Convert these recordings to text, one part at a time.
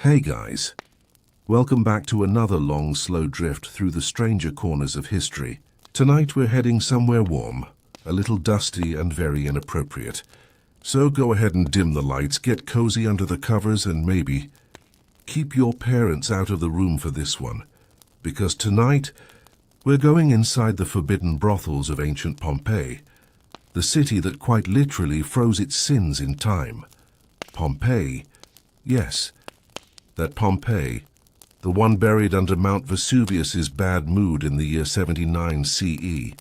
Hey guys, welcome back to another long, slow drift through the stranger corners of history. Tonight we're heading somewhere warm, a little dusty and very inappropriate. So go ahead and dim the lights, get cozy under the covers, and maybe keep your parents out of the room for this one. Because tonight we're going inside the forbidden brothels of ancient Pompeii, the city that quite literally froze its sins in time. Pompeii, yes. That Pompeii, the one buried under Mount Vesuvius's bad mood in the year 79 CE.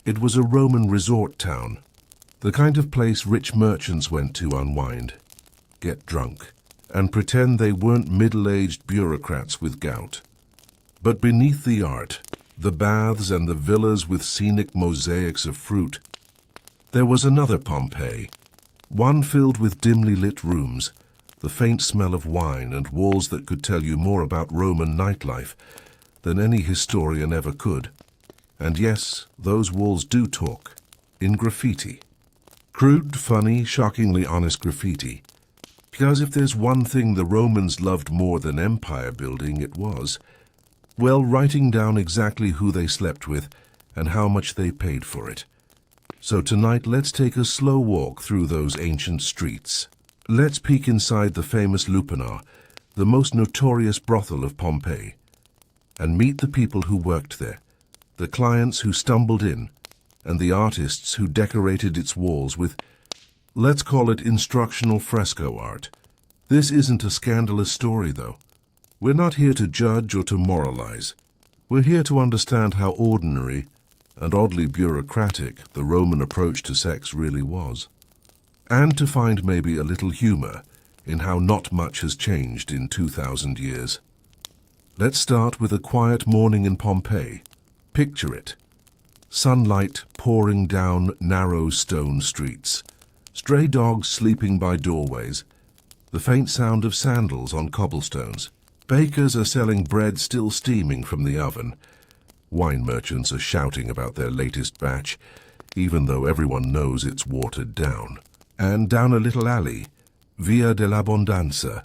It was a Roman resort town, the kind of place rich merchants went to unwind, get drunk, and pretend they weren't middle-aged bureaucrats with gout. But beneath the art, the baths and the villas with scenic mosaics of fruit, there was another Pompeii, one filled with dimly lit rooms, the faint smell of wine and walls that could tell you more about Roman nightlife than any historian ever could. And yes, those walls do talk, in graffiti. Crude, funny, shockingly honest graffiti. Because if there's one thing the Romans loved more than empire building, it was, well, writing down exactly who they slept with and how much they paid for it. So tonight, let's take a slow walk through those ancient streets. Let's peek inside the famous Lupanar, the most notorious brothel of Pompeii, and meet the people who worked there, the clients who stumbled in, and the artists who decorated its walls with, let's call it instructional fresco art. This isn't a scandalous story, though. We're not here to judge or to moralize. We're here to understand how ordinary and oddly bureaucratic the Roman approach to sex really was. And to find maybe a little humor in how not much has changed in 2,000 years. Let's start with a quiet morning in Pompeii. Picture it. Sunlight pouring down narrow stone streets, stray dogs sleeping by doorways, the faint sound of sandals on cobblestones. Bakers are selling bread still steaming from the oven. Wine merchants are shouting about their latest batch, even though everyone knows it's watered down. And down a little alley, Via dell'Abbondanza,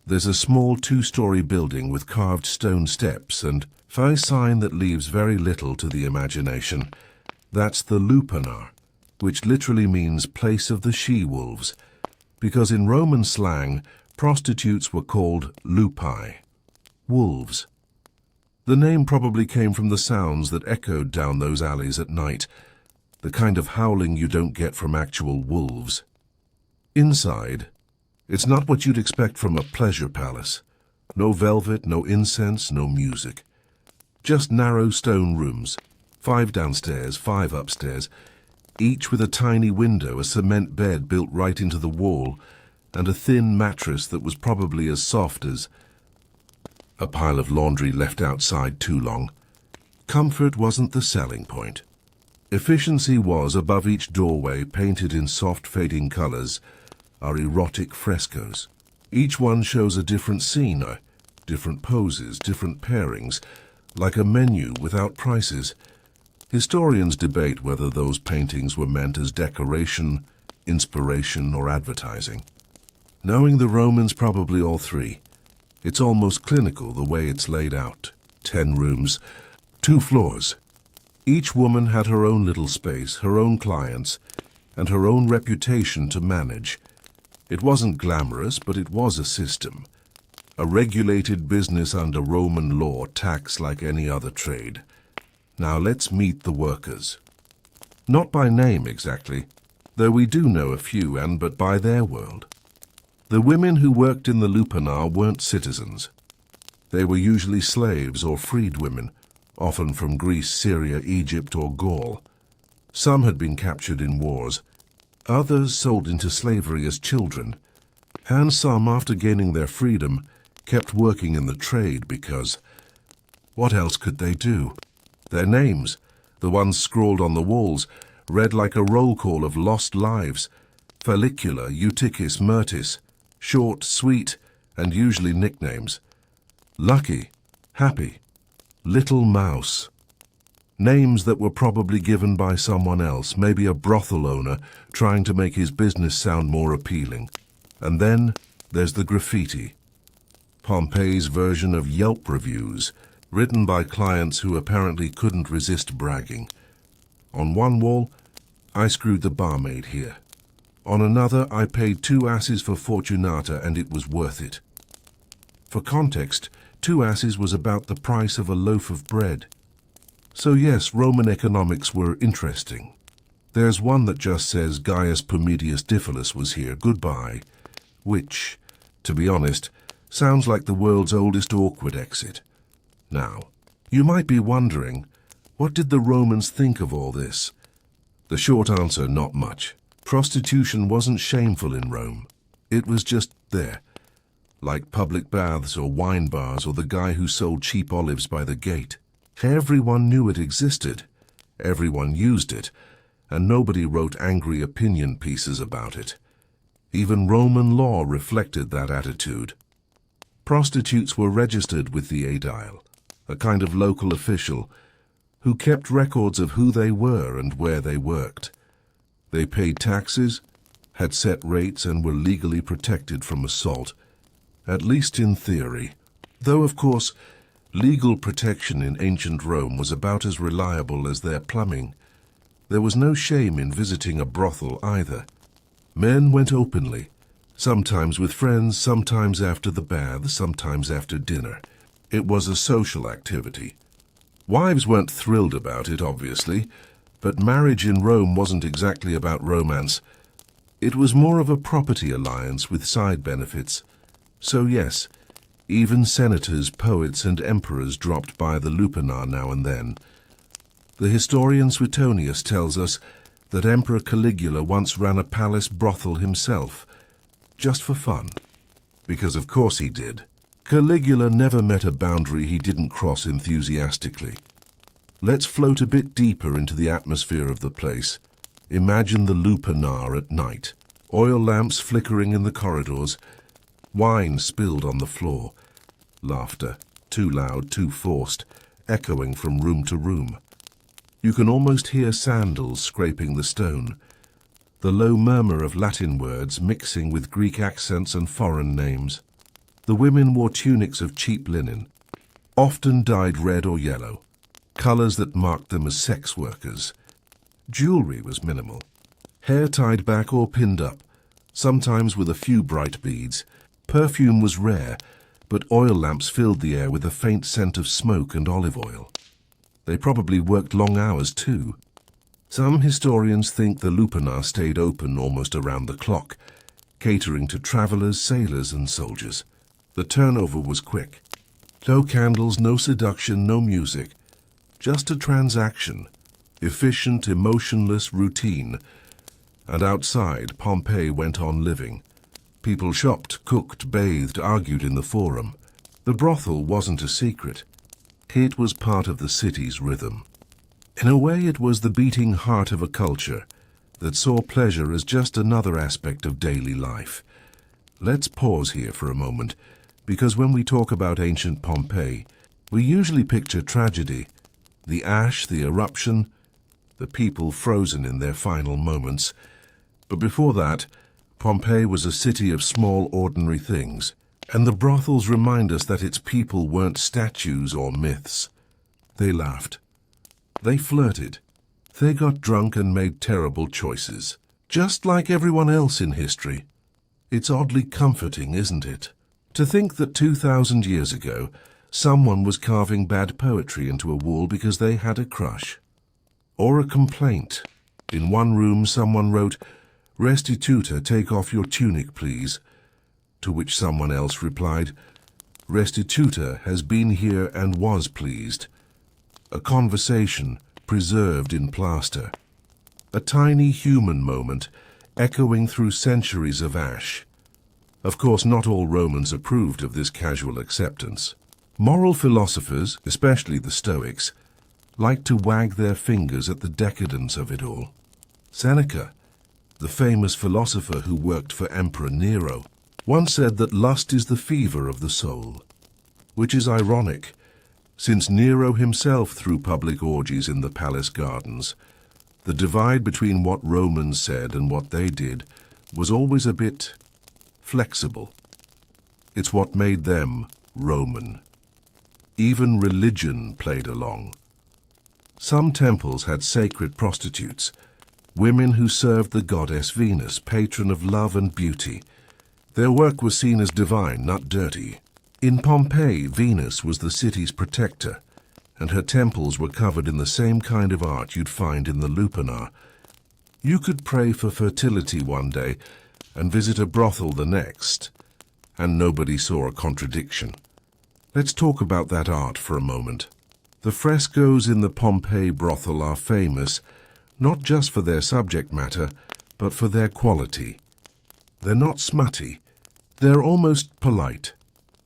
there's a small two-story building with carved stone steps and a sign that leaves very little to the imagination. That's the Lupanar, which literally means place of the she-wolves, because in Roman slang, prostitutes were called lupi, wolves. The name probably came from the sounds that echoed down those alleys at night, the kind of howling you don't get from actual wolves. Inside, it's not what you'd expect from a pleasure palace. No velvet, no incense, no music. Just narrow stone rooms, 5 downstairs, 5 upstairs, each with a tiny window, a cement bed built right into the wall, and a thin mattress that was probably as soft as a pile of laundry left outside too long. Comfort wasn't the selling point. Efficiency was, above each doorway, painted in soft fading colors, are erotic frescoes. Each one shows a different scene, different poses, different pairings, like a menu without prices. Historians debate whether those paintings were meant as decoration, inspiration, or advertising. Knowing the Romans, probably all three. It's almost clinical the way it's laid out. 10 rooms, 2 floors. Each woman had her own little space, her own clients, and her own reputation to manage. It wasn't glamorous, but it was a system. A regulated business under Roman law, taxed like any other trade. Now let's meet the workers. Not by name exactly, though we do know a few, but by their world. The women who worked in the Lupanar weren't citizens. They were usually slaves or freed women, often from Greece, Syria, Egypt, or Gaul. Some had been captured in wars, others sold into slavery as children, and some, after gaining their freedom, kept working in the trade because what else could they do? Their names, the ones scrawled on the walls, read like a roll call of lost lives: Follicula, Eutychus, Myrtis, short, sweet, and usually nicknames. Lucky, Happy, Little Mouse. Names that were probably given by someone else, maybe a brothel owner trying to make his business sound more appealing. And then there's the graffiti. Pompeii's version of Yelp reviews, written by clients who apparently couldn't resist bragging. On one wall, I screwed the barmaid here. On another, I paid 2 asses for Fortunata and it was worth it. For context, 2 asses was about the price of a loaf of bread. So yes, Roman economics were interesting. There's one that just says Gaius Pompeius Diphilus was here, goodbye, which, to be honest, sounds like the world's oldest awkward exit. Now, you might be wondering, what did the Romans think of all this? The short answer, not much. Prostitution wasn't shameful in Rome. It was just there, like public baths or wine bars or the guy who sold cheap olives by the gate. Everyone knew it existed, everyone used it, and nobody wrote angry opinion pieces about it. Even Roman law reflected that attitude. Prostitutes were registered with the aedile, a kind of local official, who kept records of who they were and where they worked. They paid taxes, had set rates, and were legally protected from assault, at least in theory. Though, of course, legal protection in ancient Rome was about as reliable as their plumbing. There was no shame in visiting a brothel either. Men went openly, sometimes with friends, sometimes after the bath, sometimes after dinner. It was a social activity. Wives weren't thrilled about it, obviously, but marriage in Rome wasn't exactly about romance. It was more of a property alliance with side benefits. So yes, even senators, poets, and emperors dropped by the lupanar now and then. The historian Suetonius tells us that Emperor Caligula once ran a palace brothel himself, just for fun. Because of course he did. Caligula never met a boundary he didn't cross enthusiastically. Let's float a bit deeper into the atmosphere of the place. Imagine the lupanar at night. Oil lamps flickering in the corridors, wine spilled on the floor, laughter, too loud, too forced, echoing from room to room. You can almost hear sandals scraping the stone, the low murmur of Latin words mixing with Greek accents and foreign names. The women wore tunics of cheap linen, often dyed red or yellow, colors that marked them as sex workers. Jewelry was minimal, hair tied back or pinned up, sometimes with a few bright beads. Perfume was rare, but oil lamps filled the air with a faint scent of smoke and olive oil. They probably worked long hours too. Some historians think the lupanar stayed open almost around the clock, catering to travelers, sailors, and soldiers. The turnover was quick. No candles, no seduction, no music. Just a transaction. Efficient, emotionless routine. And outside, Pompeii went on living. People shopped, cooked, bathed, argued in the forum. The brothel wasn't a secret. It was part of the city's rhythm. In a way, it was the beating heart of a culture that saw pleasure as just another aspect of daily life. Let's pause here for a moment, because when we talk about ancient Pompeii, we usually picture tragedy, the ash, the eruption, the people frozen in their final moments. But before that, Pompeii was a city of small, ordinary things. And the brothels remind us that its people weren't statues or myths. They laughed. They flirted. They got drunk and made terrible choices. Just like everyone else in history. It's oddly comforting, isn't it? To think that 2,000 years ago, someone was carving bad poetry into a wall because they had a crush. Or a complaint. In one room, someone wrote, "Restituta, take off your tunic, please." To which someone else replied, "Restituta has been here and was pleased." A conversation preserved in plaster. A tiny human moment echoing through centuries of ash. Of course, not all Romans approved of this casual acceptance. Moral philosophers, especially the Stoics, liked to wag their fingers at the decadence of it all. Seneca, the famous philosopher who worked for Emperor Nero, once said that lust is the fever of the soul, which is ironic, since Nero himself threw public orgies in the palace gardens. The divide between what Romans said and what they did was always a bit flexible. It's what made them Roman. Even religion played along. Some temples had sacred prostitutes, women who served the goddess Venus, patron of love and beauty. Their work was seen as divine, not dirty. In Pompeii, Venus was the city's protector, and her temples were covered in the same kind of art you'd find in the Lupanar. You could pray for fertility one day and visit a brothel the next, and nobody saw a contradiction. Let's talk about that art for a moment. The frescoes in the Pompeii brothel are famous, not just for their subject matter, but for their quality. They're not smutty. They're almost polite.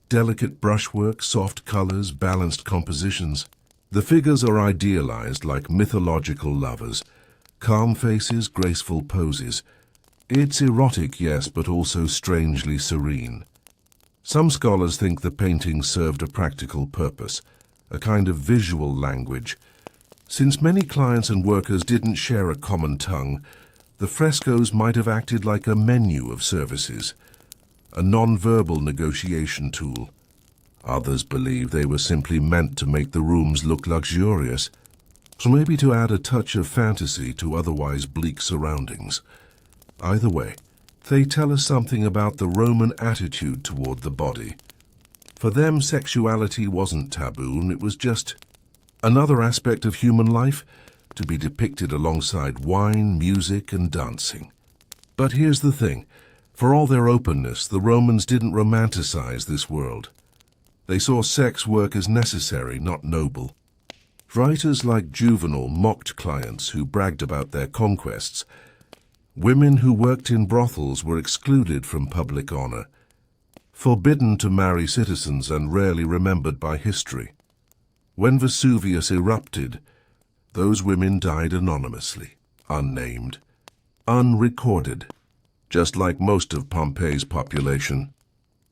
Delicate brushwork, soft colors, balanced compositions. The figures are idealized like mythological lovers. Calm faces, graceful poses. It's erotic, yes, but also strangely serene. Some scholars think the painting served a practical purpose, a kind of visual language. Since many clients and workers didn't share a common tongue, the frescoes might have acted like a menu of services, a non-verbal negotiation tool. Others believe they were simply meant to make the rooms look luxurious, so maybe to add a touch of fantasy to otherwise bleak surroundings. Either way, they tell us something about the Roman attitude toward the body. For them, sexuality wasn't taboo, it was just another aspect of human life to be depicted alongside wine, music, and dancing. But here's the thing. For all their openness, the Romans didn't romanticize this world. They saw sex work as necessary, not noble. Writers like Juvenal mocked clients who bragged about their conquests. Women who worked in brothels were excluded from public honor, forbidden to marry citizens and rarely remembered by history. When Vesuvius erupted, those women died anonymously, unnamed, unrecorded, just like most of Pompeii's population.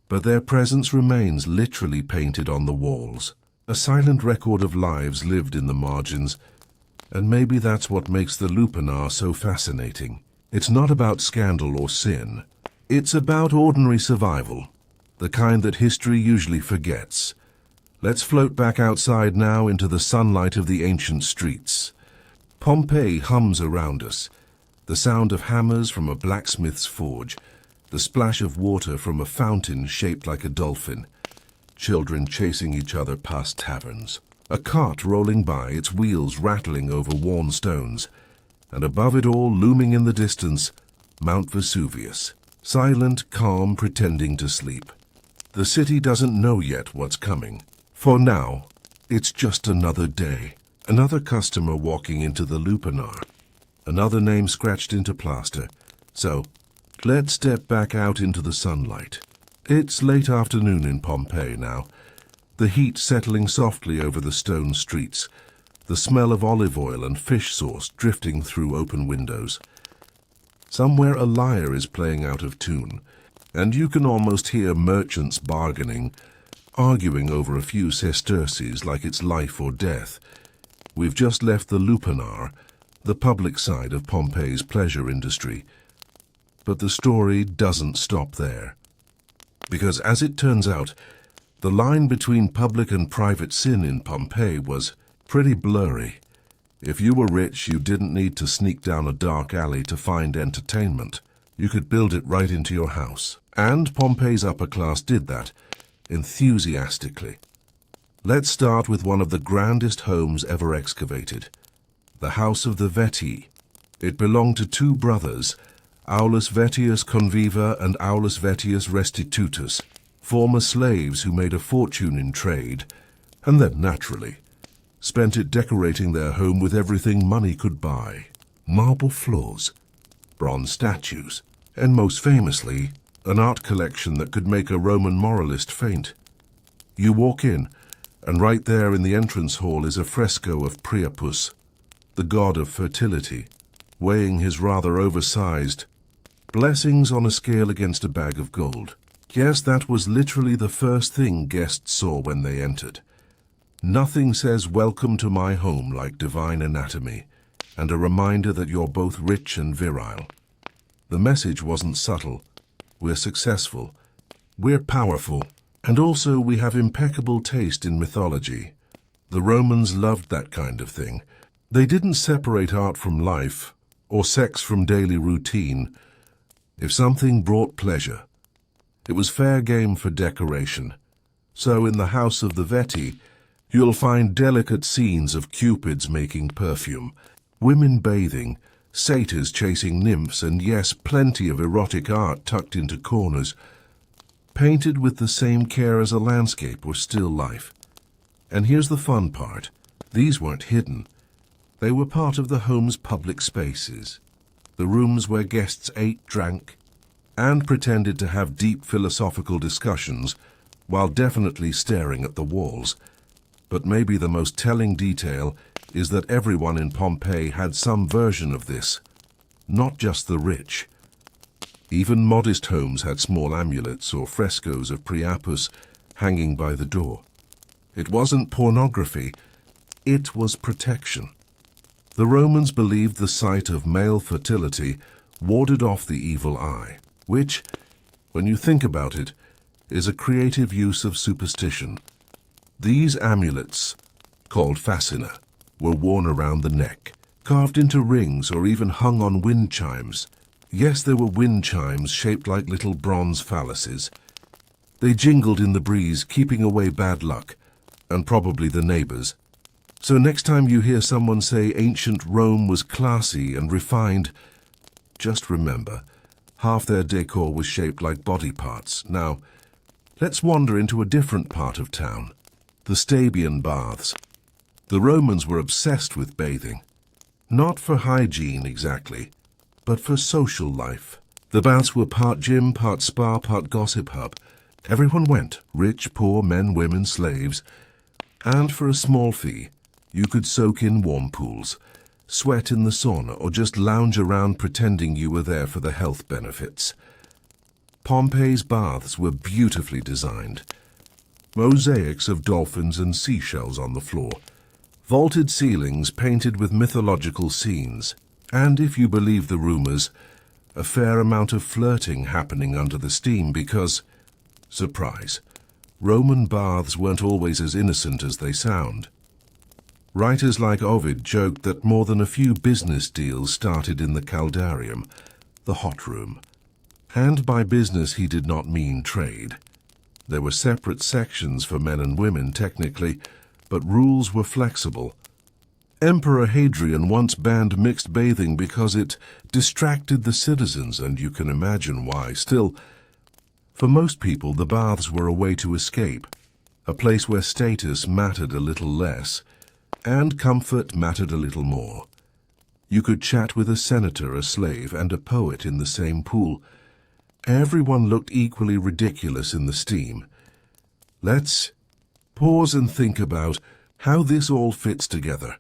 But their presence remains literally painted on the walls, a silent record of lives lived in the margins, and maybe that's what makes the Lupanar so fascinating. It's not about scandal or sin. It's about ordinary survival, the kind that history usually forgets. Let's float back outside now into the sunlight of the ancient streets. Pompeii hums around us, the sound of hammers from a blacksmith's forge, the splash of water from a fountain shaped like a dolphin, children chasing each other past taverns, a cart rolling by, its wheels rattling over worn stones, and above it all, looming in the distance, Mount Vesuvius, silent, calm, pretending to sleep. The city doesn't know yet what's coming. For now, it's just another day, another customer walking into the Lupanar, another name scratched into plaster. So, let's step back out into the sunlight. It's late afternoon in Pompeii now, the heat settling softly over the stone streets, the smell of olive oil and fish sauce drifting through open windows. Somewhere a lyre is playing out of tune, and you can almost hear merchants bargaining, arguing over a few sesterces like it's life or death. We've just left the Lupanar, the public side of Pompeii's pleasure industry. But the story doesn't stop there. Because as it turns out, the line between public and private sin in Pompeii was pretty blurry. If you were rich, you didn't need to sneak down a dark alley to find entertainment. You could build it right into your house. And Pompeii's upper class did that, enthusiastically. Let's start with one of the grandest homes ever excavated, the House of the Vetii. It belonged to two brothers, Aulus Vettius Conviva and Aulus Vettius Restitutus, former slaves who made a fortune in trade, and then, naturally, spent it decorating their home with everything money could buy. Marble floors, bronze statues, and most famously, an art collection that could make a Roman moralist faint. You walk in, and right there in the entrance hall is a fresco of Priapus, the god of fertility, weighing his rather oversized blessings on a scale against a bag of gold. Yes, that was literally the first thing guests saw when they entered. Nothing says welcome to my home like divine anatomy, and a reminder that you're both rich and virile. The message wasn't subtle. We're successful. We're powerful. And also we have impeccable taste in mythology. The Romans loved that kind of thing. They didn't separate art from life, or sex from daily routine. If something brought pleasure, it was fair game for decoration. So in the house of the Veti, you'll find delicate scenes of cupids making perfume, women bathing, satyrs chasing nymphs, and yes, plenty of erotic art tucked into corners, painted with the same care as a landscape or still life. And here's the fun part. These weren't hidden. They were part of the home's public spaces, the rooms where guests ate, drank, and pretended to have deep philosophical discussions while definitely staring at the walls. But maybe the most telling detail is that everyone in Pompeii had some version of this, not just the rich. Even modest homes had small amulets or frescoes of Priapus hanging by the door. It wasn't pornography, it was protection. The Romans believed the sight of male fertility warded off the evil eye, which, when you think about it, is a creative use of superstition. These amulets, called fascina, were worn around the neck, carved into rings or even hung on wind chimes. Yes, there were wind chimes shaped like little bronze phalluses. They jingled in the breeze, keeping away bad luck, and probably the neighbors. So next time you hear someone say ancient Rome was classy and refined, just remember, half their decor was shaped like body parts. Now, let's wander into a different part of town, the Stabian Baths. The Romans were obsessed with bathing. Not for hygiene exactly, but for social life. The baths were part gym, part spa, part gossip hub. Everyone went, rich, poor, men, women, slaves. And for a small fee, you could soak in warm pools, sweat in the sauna, or just lounge around pretending you were there for the health benefits. Pompeii's baths were beautifully designed. Mosaics of dolphins and seashells on the floor, vaulted ceilings painted with mythological scenes, and, if you believe the rumors, a fair amount of flirting happening under the steam because, surprise, Roman baths weren't always as innocent as they sound. Writers like Ovid joked that more than a few business deals started in the caldarium, the hot room. And by business he did not mean trade. There were separate sections for men and women, technically, but rules were flexible. Emperor Hadrian once banned mixed bathing because it distracted the citizens, and you can imagine why. Still, for most people, the baths were a way to escape, a place where status mattered a little less, and comfort mattered a little more. You could chat with a senator, a slave, and a poet in the same pool. Everyone looked equally ridiculous in the steam. Let's pause and think about how this all fits together.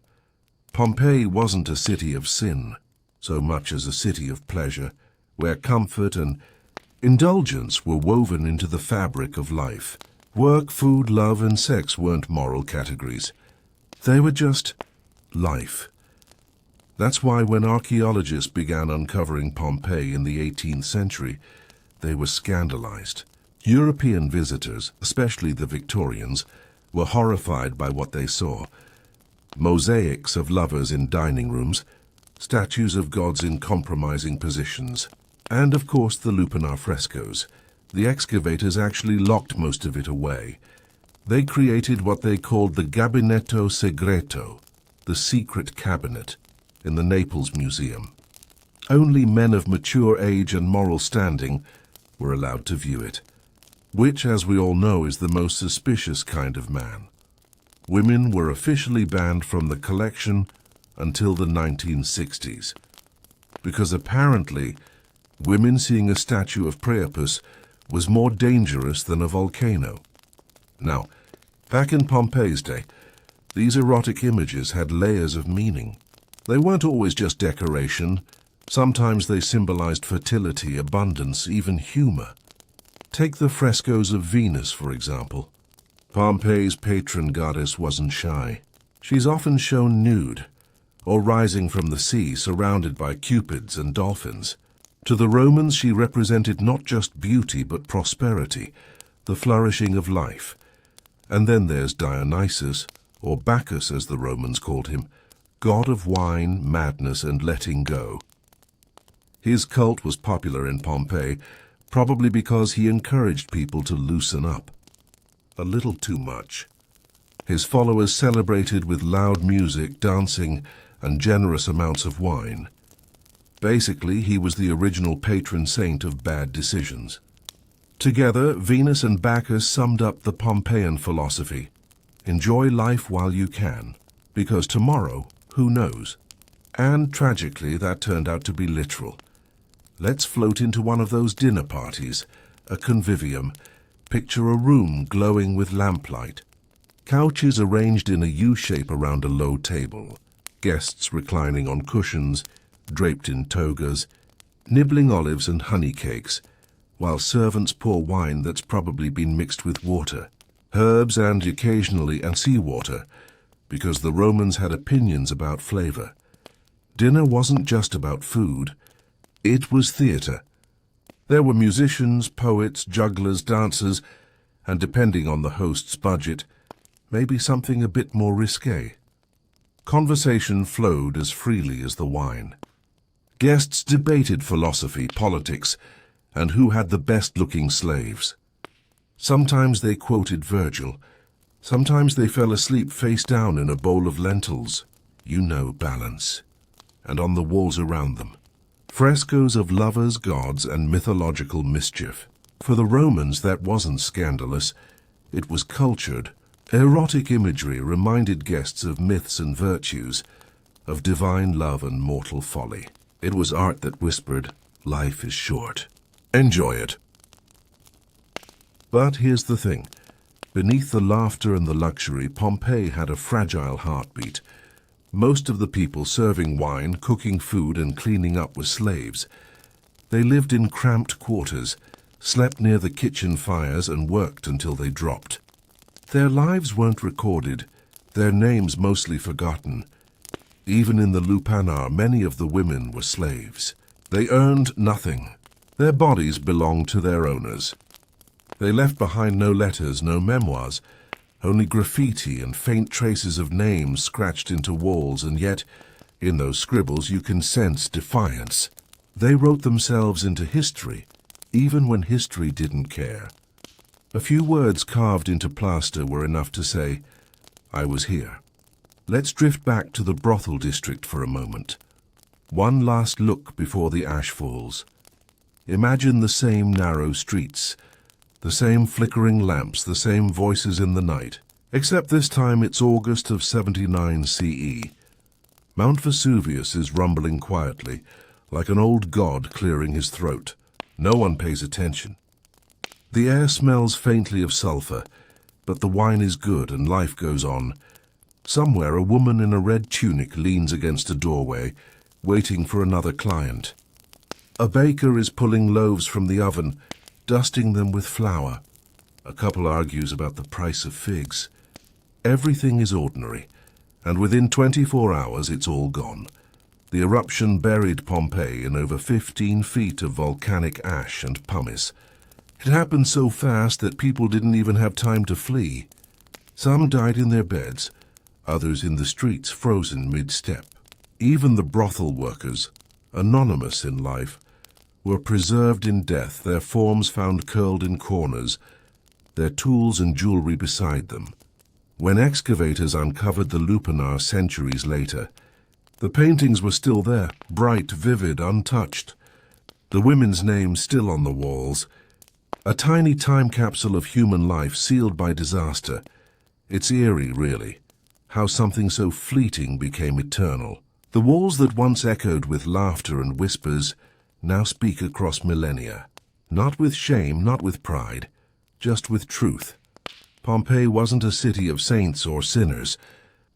Pompeii wasn't a city of sin, so much as a city of pleasure, where comfort and indulgence were woven into the fabric of life. Work, food, love, and sex weren't moral categories. They were just life. That's why when archaeologists began uncovering Pompeii in the 18th century, they were scandalized. European visitors, especially the Victorians, were horrified by what they saw. Mosaics of lovers in dining rooms, statues of gods in compromising positions, and of course the lupinar frescoes. The excavators actually locked most of it away. They created what they called the Gabinetto Segreto, the secret cabinet, in the Naples Museum. Only men of mature age and moral standing were allowed to view it, which, as we all know, is the most suspicious kind of man. Women were officially banned from the collection until the 1960s, because apparently women seeing a statue of Priapus was more dangerous than a volcano. Now, back in Pompeii's day, these erotic images had layers of meaning. They weren't always just decoration. Sometimes they symbolized fertility, abundance, even humor. Take the frescoes of Venus, for example. Pompeii's patron goddess wasn't shy. She's often shown nude, or rising from the sea surrounded by cupids and dolphins. To the Romans, she represented not just beauty but prosperity, the flourishing of life. And then there's Dionysus, or Bacchus as the Romans called him, god of wine, madness, and letting go. His cult was popular in Pompeii, probably because he encouraged people to loosen up. A little too much. His followers celebrated with loud music, dancing, and generous amounts of wine. Basically, he was the original patron saint of bad decisions. Together, Venus and Bacchus summed up the Pompeian philosophy. Enjoy life while you can, because tomorrow, who knows? And tragically, that turned out to be literal. Let's float into one of those dinner parties, a convivium. Picture a room glowing with lamplight. Couches arranged in a U-shape around a low table. Guests reclining on cushions, draped in togas, nibbling olives and honey cakes, while servants pour wine that's probably been mixed with water, herbs and occasionally seawater, because the Romans had opinions about flavor. Dinner wasn't just about food, it was theater. There were musicians, poets, jugglers, dancers, and depending on the host's budget, maybe something a bit more risque. Conversation flowed as freely as the wine. Guests debated philosophy, politics, and who had the best-looking slaves. Sometimes they quoted Virgil. Sometimes they fell asleep face down in a bowl of lentils. You know, balance. And on the walls around them, frescoes of lovers, gods, and mythological mischief. For the Romans, that wasn't scandalous. It was cultured. Erotic imagery reminded guests of myths and virtues, of divine love and mortal folly. It was art that whispered, life is short. Enjoy it. But here's the thing. Beneath the laughter and the luxury, Pompeii had a fragile heartbeat. Most of the people serving wine, cooking food, and cleaning up were slaves. They lived in cramped quarters, slept near the kitchen fires, and worked until they dropped. Their lives weren't recorded, their names mostly forgotten. Even in the Lupanar, many of the women were slaves. They earned nothing. Their bodies belonged to their owners. They left behind no letters, no memoirs, only graffiti and faint traces of names scratched into walls, and yet, in those scribbles you can sense defiance. They wrote themselves into history, even when history didn't care. A few words carved into plaster were enough to say, I was here. Let's drift back to the brothel district for a moment. One last look before the ash falls. Imagine the same narrow streets, the same flickering lamps, the same voices in the night. Except this time it's August of 79 CE. Mount Vesuvius is rumbling quietly, like an old god clearing his throat. No one pays attention. The air smells faintly of sulfur, but the wine is good and life goes on. Somewhere a woman in a red tunic leans against a doorway, waiting for another client. A baker is pulling loaves from the oven, dusting them with flour. A couple argues about the price of figs. Everything is ordinary, and within 24 hours it's all gone. The eruption buried Pompeii in over 15 feet of volcanic ash and pumice. It happened so fast that people didn't even have time to flee. Some died in their beds, others in the streets frozen mid-step. Even the brothel workers, anonymous in life, were preserved in death, their forms found curled in corners, their tools and jewelry beside them. When excavators uncovered the Lupanar centuries later, the paintings were still there, bright, vivid, untouched. The women's names still on the walls. A tiny time capsule of human life sealed by disaster. It's eerie, really, how something so fleeting became eternal. The walls that once echoed with laughter and whispers now speak across millennia. Not with shame, not with pride, just with truth. Pompeii wasn't a city of saints or sinners.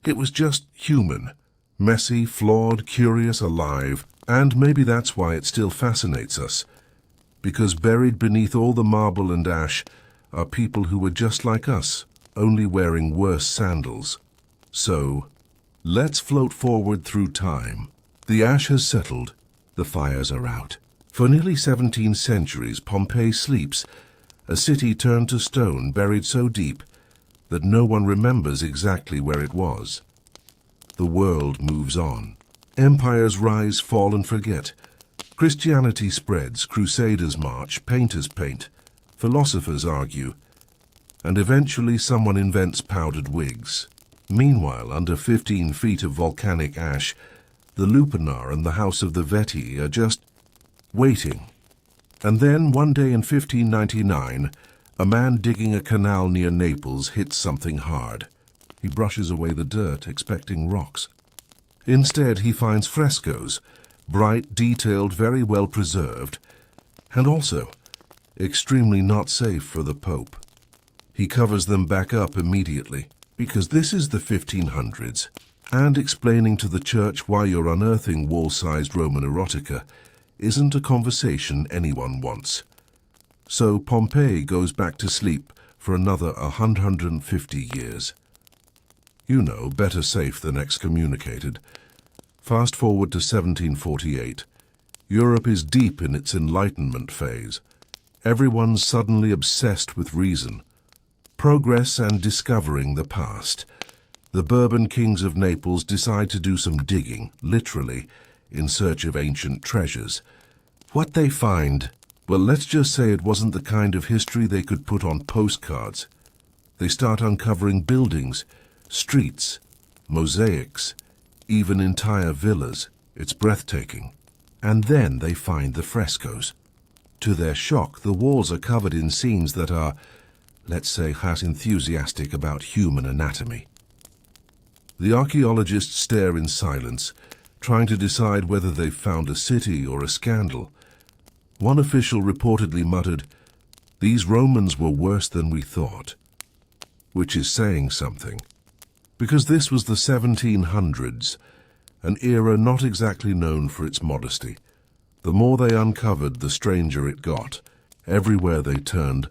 It was just human, messy, flawed, curious, alive. And maybe that's why it still fascinates us. Because buried beneath all the marble and ash are people who were just like us, only wearing worse sandals. So, let's float forward through time. The ash has settled. The fires are out. For nearly 17 centuries, Pompeii sleeps, a city turned to stone, buried so deep that no one remembers exactly where it was. The world moves on. Empires rise, fall, and forget. Christianity spreads, crusaders march, painters paint, philosophers argue, and eventually someone invents powdered wigs. Meanwhile, under 15 feet of volcanic ash, the Lupanar and the House of the Veti are just waiting. And then, one day in 1599, a man digging a canal near Naples hits something hard. He brushes away the dirt, expecting rocks. Instead, he finds frescoes, bright, detailed, very well preserved, and also extremely not safe for the Pope. He covers them back up immediately, because this is the 1500s, and explaining to the church why you're unearthing wall-sized Roman erotica isn't a conversation anyone wants. So Pompeii goes back to sleep for another 150 years. You know, better safe than excommunicated. Fast forward to 1748. Europe is deep in its Enlightenment phase. Everyone's suddenly obsessed with reason, progress, and discovering the past. The Bourbon kings of Naples decide to do some digging, literally, in search of ancient treasures. What they find, well, let's just say it wasn't the kind of history they could put on postcards. They start uncovering buildings, streets, mosaics, even entire villas. It's breathtaking. And then they find the frescoes. To their shock, the walls are covered in scenes that are, let's say, half enthusiastic about human anatomy. The archaeologists stare in silence, trying to decide whether they've found a city or a scandal. One official reportedly muttered, "These Romans were worse than we thought," which is saying something. Because this was the 1700s, an era not exactly known for its modesty. The more they uncovered, the stranger it got. Everywhere they turned,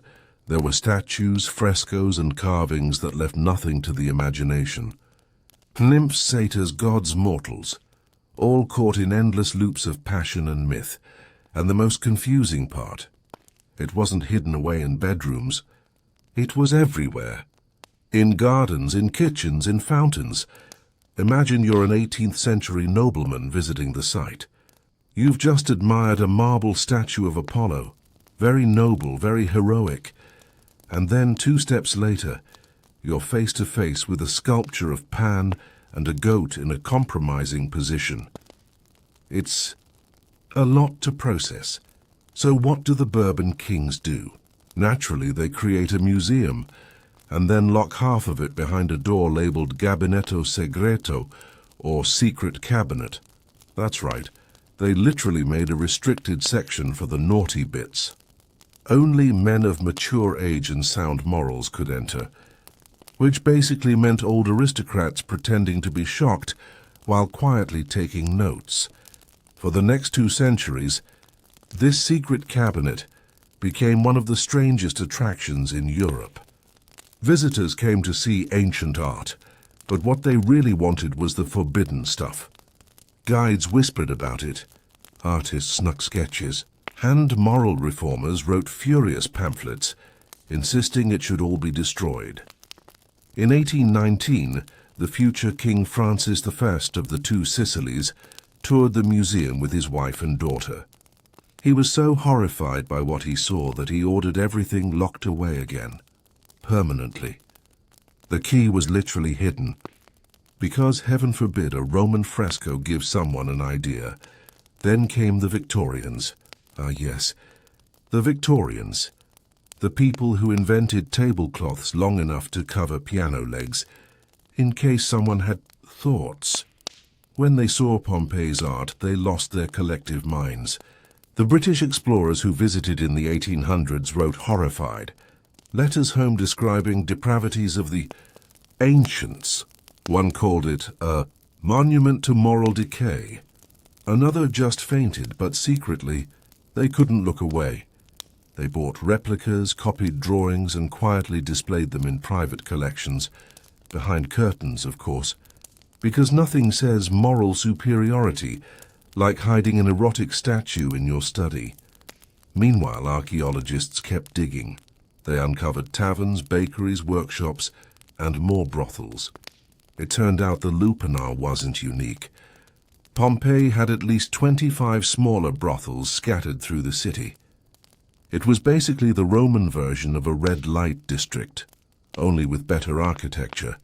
there were statues, frescoes, and carvings that left nothing to the imagination. Nymphs, satyrs, gods, mortals, all caught in endless loops of passion and myth. And the most confusing part, it wasn't hidden away in bedrooms. It was everywhere. In gardens, in kitchens, in fountains. Imagine you're an 18th century nobleman visiting the site. You've just admired a marble statue of Apollo, very noble, very heroic. And then 2 steps later, you're face to face with a sculpture of Pan and a goat in a compromising position. It's a lot to process. So what do the Bourbon kings do? Naturally, they create a museum, and then lock half of it behind a door labeled Gabinetto Segreto, or Secret Cabinet. That's right, they literally made a restricted section for the naughty bits. Only men of mature age and sound morals could enter, which basically meant old aristocrats pretending to be shocked while quietly taking notes. For the next 2 centuries, this secret cabinet became one of the strangest attractions in Europe. Visitors came to see ancient art, but what they really wanted was the forbidden stuff. Guides whispered about it, artists snuck sketches, and moral reformers wrote furious pamphlets, insisting it should all be destroyed. In 1819, the future King Francis I of the 2 Sicilies toured the museum with his wife and daughter. He was so horrified by what he saw that he ordered everything locked away again, permanently. The key was literally hidden, because, heaven forbid, a Roman fresco gives someone an idea. Then came the Victorians. Ah yes, the Victorians. The people who invented tablecloths long enough to cover piano legs, in case someone had thoughts. When they saw Pompeii's art, they lost their collective minds. The British explorers who visited in the 1800s wrote horrified letters home describing depravities of the ancients. One called it a monument to moral decay. Another just fainted, but secretly, they couldn't look away. They bought replicas, copied drawings, and quietly displayed them in private collections, behind curtains, of course, because nothing says moral superiority like hiding an erotic statue in your study. Meanwhile, archaeologists kept digging. They uncovered taverns, bakeries, workshops, and more brothels. It turned out the lupanar wasn't unique. Pompeii had at least 25 smaller brothels scattered through the city. It was basically the Roman version of a red light district, only with better architecture.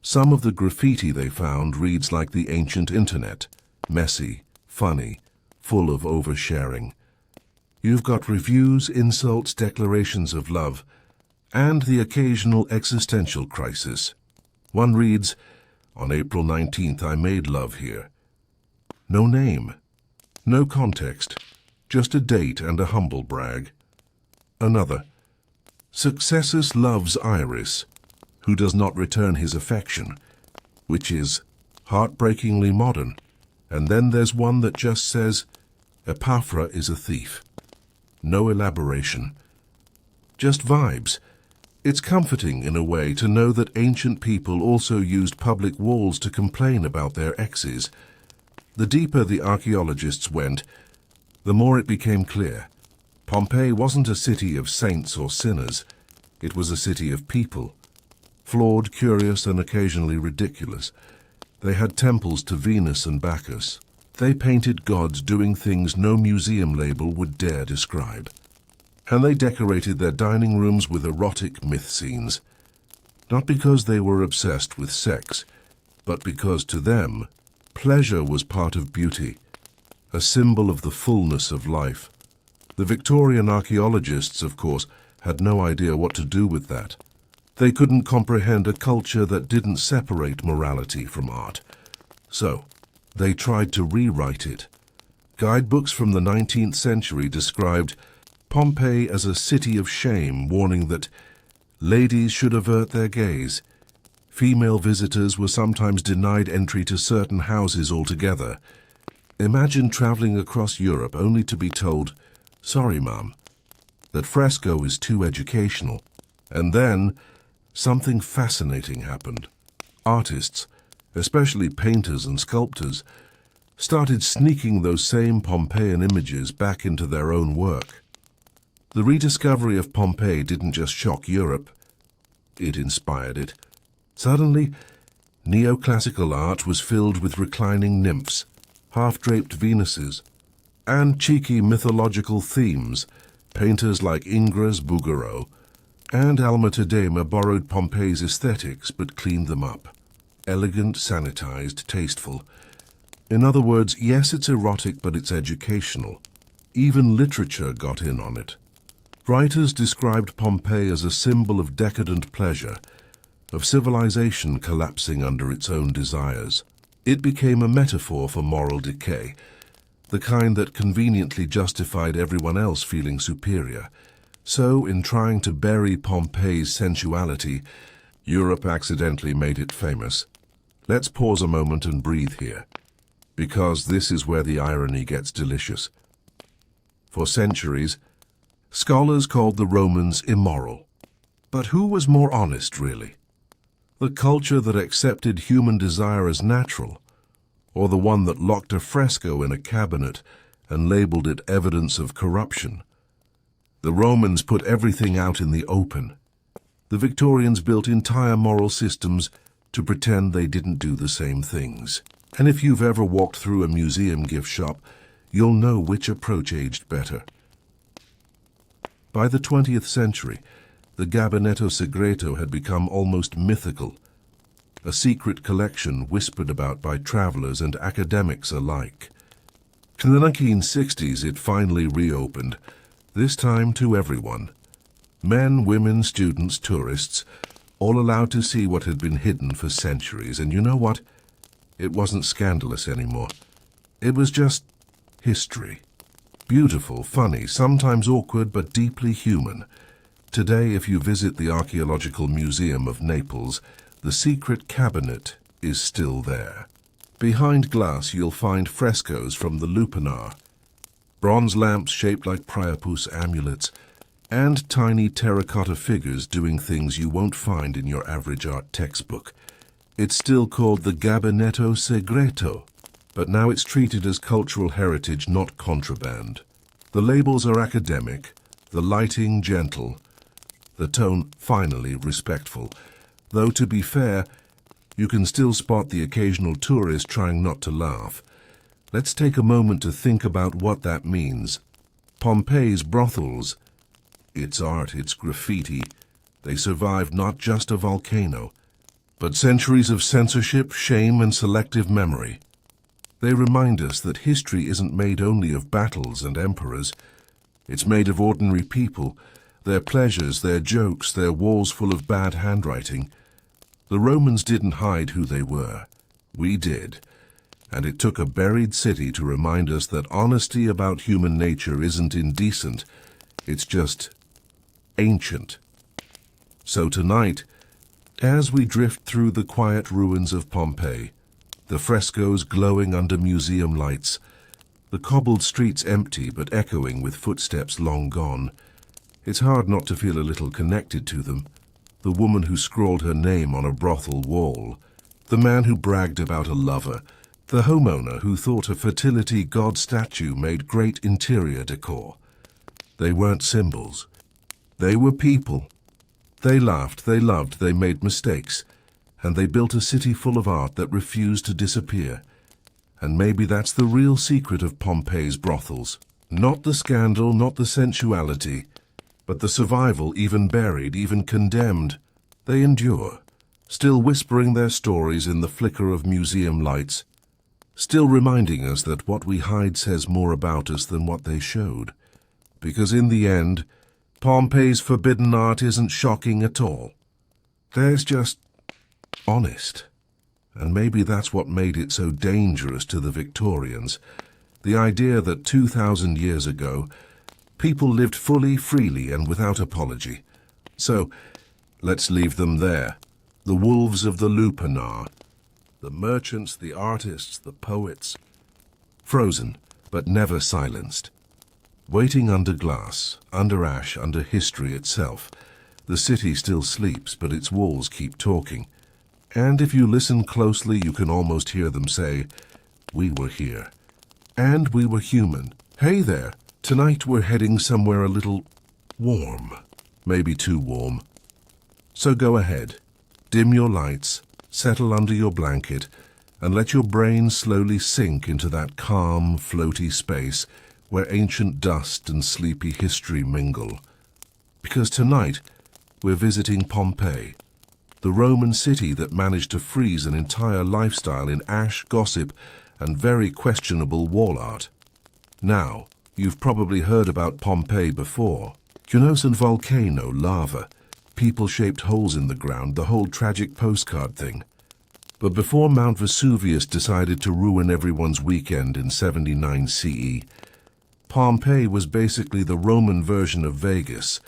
Some of the graffiti they found reads like the ancient internet, messy, funny, full of oversharing. You've got reviews, insults, declarations of love, and the occasional existential crisis. One reads, "On April 19th I made love here." No name, no context, just a date and a humble brag. Another, "Successus loves Iris, who does not return his affection," which is heartbreakingly modern. And then there's one that just says, "Epaphra is a thief." No elaboration, just vibes. It's comforting in a way to know that ancient people also used public walls to complain about their exes. The deeper the archaeologists went, the more it became clear. Pompeii wasn't a city of saints or sinners. It was a city of people, flawed, curious, and occasionally ridiculous. They had temples to Venus and Bacchus. They painted gods doing things no museum label would dare describe. And they decorated their dining rooms with erotic myth scenes. Not because they were obsessed with sex, but because to them, pleasure was part of beauty, a symbol of the fullness of life. The Victorian archaeologists, of course, had no idea what to do with that. They couldn't comprehend a culture that didn't separate morality from art. So, they tried to rewrite it. Guidebooks from the 19th century described Pompeii as a city of shame, warning that ladies should avert their gaze. Female visitors were sometimes denied entry to certain houses altogether. Imagine traveling across Europe only to be told, "Sorry, Mum, that fresco is too educational." And then, something fascinating happened. Artists, especially painters and sculptors, started sneaking those same Pompeian images back into their own work. The rediscovery of Pompeii didn't just shock Europe, it inspired it. Suddenly, neoclassical art was filled with reclining nymphs, half-draped Venuses, and cheeky mythological themes. Painters like Ingres Bouguereau and Alma Tadema borrowed Pompeii's aesthetics but cleaned them up. Elegant, sanitized, tasteful. In other words, yes, it's erotic, but it's educational. Even literature got in on it. Writers described Pompeii as a symbol of decadent pleasure, of civilization collapsing under its own desires. It became a metaphor for moral decay, the kind that conveniently justified everyone else feeling superior. So, in trying to bury Pompeii's sensuality, Europe accidentally made it famous. Let's pause a moment and breathe here, because this is where the irony gets delicious. For centuries, scholars called the Romans immoral. But who was more honest, really? The culture that accepted human desire as natural, or the one that locked a fresco in a cabinet and labeled it evidence of corruption? The Romans put everything out in the open. The Victorians built entire moral systems to pretend they didn't do the same things. And if you've ever walked through a museum gift shop, you'll know which approach aged better. By the 20th century, the Gabinetto Segreto had become almost mythical, a secret collection whispered about by travelers and academics alike. In the 1960s, it finally reopened, this time to everyone. Men, women, students, tourists, all allowed to see what had been hidden for centuries. And you know what? It wasn't scandalous anymore. It was just history. Beautiful, funny, sometimes awkward, but deeply human. Today, if you visit the Archaeological Museum of Naples, the secret cabinet is still there. Behind glass, you'll find frescoes from the lupanar, bronze lamps shaped like priapus amulets, and tiny terracotta figures doing things you won't find in your average art textbook. It's still called the Gabinetto Segreto, but now it's treated as cultural heritage, not contraband. The labels are academic, the lighting gentle, the tone finally respectful. Though to be fair, you can still spot the occasional tourist trying not to laugh. Let's take a moment to think about what that means. Pompeii's brothels, its art, its graffiti, they survived not just a volcano, but centuries of censorship, shame, and selective memory. They remind us that history isn't made only of battles and emperors. It's made of ordinary people, their pleasures, their jokes, their walls full of bad handwriting. The Romans didn't hide who they were. We did. And it took a buried city to remind us that honesty about human nature isn't indecent. It's just ancient. So tonight, as we drift through the quiet ruins of Pompeii, the frescoes glowing under museum lights, the cobbled streets empty but echoing with footsteps long gone, it's hard not to feel a little connected to them. The woman who scrawled her name on a brothel wall, the man who bragged about a lover, the homeowner who thought a fertility god statue made great interior decor. They weren't symbols. They were people. They laughed, they loved, they made mistakes, and they built a city full of art that refused to disappear. And maybe that's the real secret of Pompeii's brothels. Not the scandal, not the sensuality, but the survival, even buried, even condemned. They endure, still whispering their stories in the flicker of museum lights, still reminding us that what we hide says more about us than what they showed. Because in the end, Pompeii's forbidden art isn't shocking at all. There's just honest. And maybe that's what made it so dangerous to the Victorians. The idea that 2,000 years ago, people lived fully, freely, and without apology. So, let's leave them there. The wolves of the lupanar. The merchants, the artists, the poets. Frozen, but never silenced. Waiting under glass, under ash, under history itself. The city still sleeps, but its walls keep talking. And if you listen closely, you can almost hear them say, "We were here. And we were human. Hey there, tonight we're heading somewhere a little warm. Maybe too warm. So go ahead, dim your lights, settle under your blanket, and let your brain slowly sink into that calm, floaty space where ancient dust and sleepy history mingle. Because tonight, we're visiting Pompeii, the Roman city that managed to freeze an entire lifestyle in ash, gossip, and very questionable wall art. Now, you've probably heard about Pompeii before. You know, some volcano, lava, people-shaped holes in the ground, the whole tragic postcard thing. But before Mount Vesuvius decided to ruin everyone's weekend in 79 CE, Pompeii was basically the Roman version of Vegas.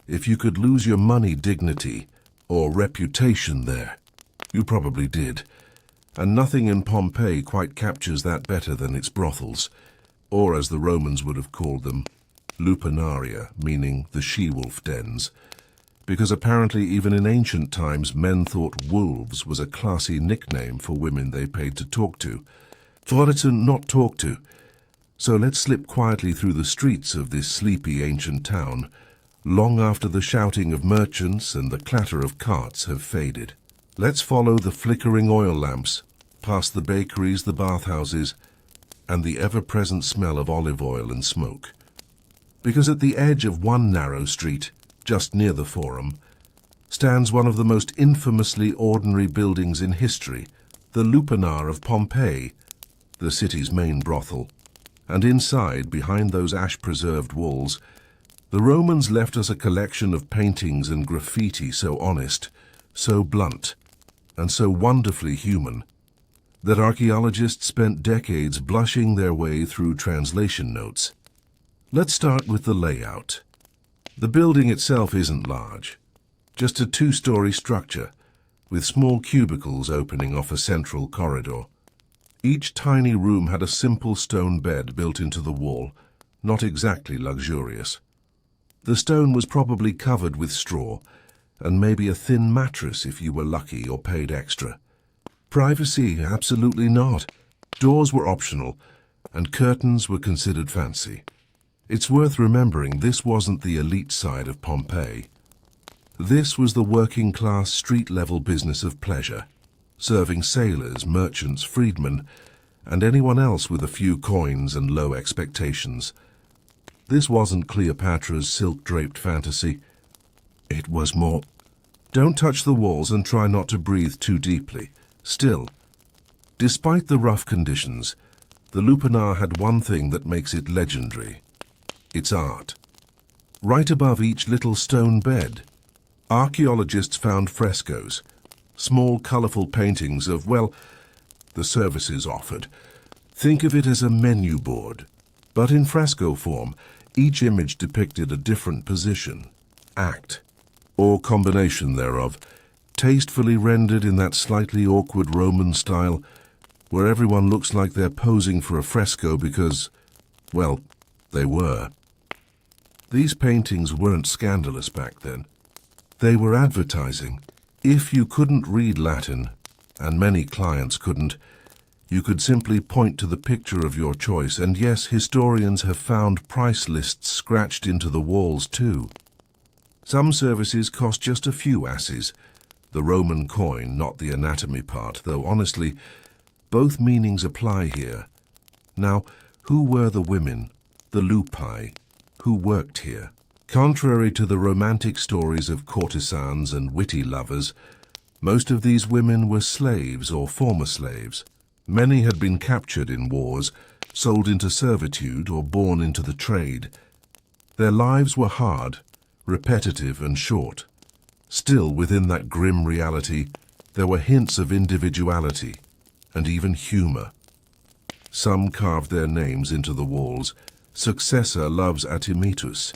If you could lose your money, dignity, or reputation there, you probably did. And nothing in Pompeii quite captures that better than its brothels, or as the Romans would have called them, lupanaria, meaning the she-wolf dens. Because apparently even in ancient times men thought wolves was a classy nickname for women they paid to talk to. For to not talk to. So let's slip quietly through the streets of this sleepy ancient town, long after the shouting of merchants and the clatter of carts have faded. Let's follow the flickering oil lamps, past the bakeries, the bathhouses, and the ever-present smell of olive oil and smoke. Because at the edge of one narrow street, just near the Forum, stands one of the most infamously ordinary buildings in history, the Lupanar of Pompeii, the city's main brothel. And inside, behind those ash-preserved walls, the Romans left us a collection of paintings and graffiti so honest, so blunt, and so wonderfully human, that archaeologists spent decades blushing their way through translation notes. Let's start with the layout. The building itself isn't large, just a two-story structure, with small cubicles opening off a central corridor. Each tiny room had a simple stone bed built into the wall, not exactly luxurious. The stone was probably covered with straw, and maybe a thin mattress if you were lucky or paid extra. Privacy? Absolutely not. Doors were optional, and curtains were considered fancy. It's worth remembering this wasn't the elite side of Pompeii. This was the working-class street-level business of pleasure, serving sailors, merchants, freedmen, and anyone else with a few coins and low expectations. This wasn't Cleopatra's silk-draped fantasy. It was more, don't touch the walls and try not to breathe too deeply. Still, despite the rough conditions, the Lupanar had one thing that makes it legendary. Its art. Right above each little stone bed, archaeologists found frescoes, small colourful paintings of, well, the services offered. Think of it as a menu board, but in fresco form. Each image depicted a different position, act, or combination thereof, tastefully rendered in that slightly awkward Roman style, where everyone looks like they're posing for a fresco because, well, they were. These paintings weren't scandalous back then. They were advertising. If you couldn't read Latin, and many clients couldn't, you could simply point to the picture of your choice, and yes, historians have found price lists scratched into the walls too. Some services cost just a few asses, the Roman coin, not the anatomy part, though honestly, both meanings apply here. Now, who were the women, the lupi, who worked here? Contrary to the romantic stories of courtesans and witty lovers, most of these women were slaves or former slaves. Many had been captured in wars, sold into servitude, or born into the trade. Their lives were hard, repetitive, and short. Still, within that grim reality, there were hints of individuality and even humor. Some carved their names into the walls. Successor loves Atimitus.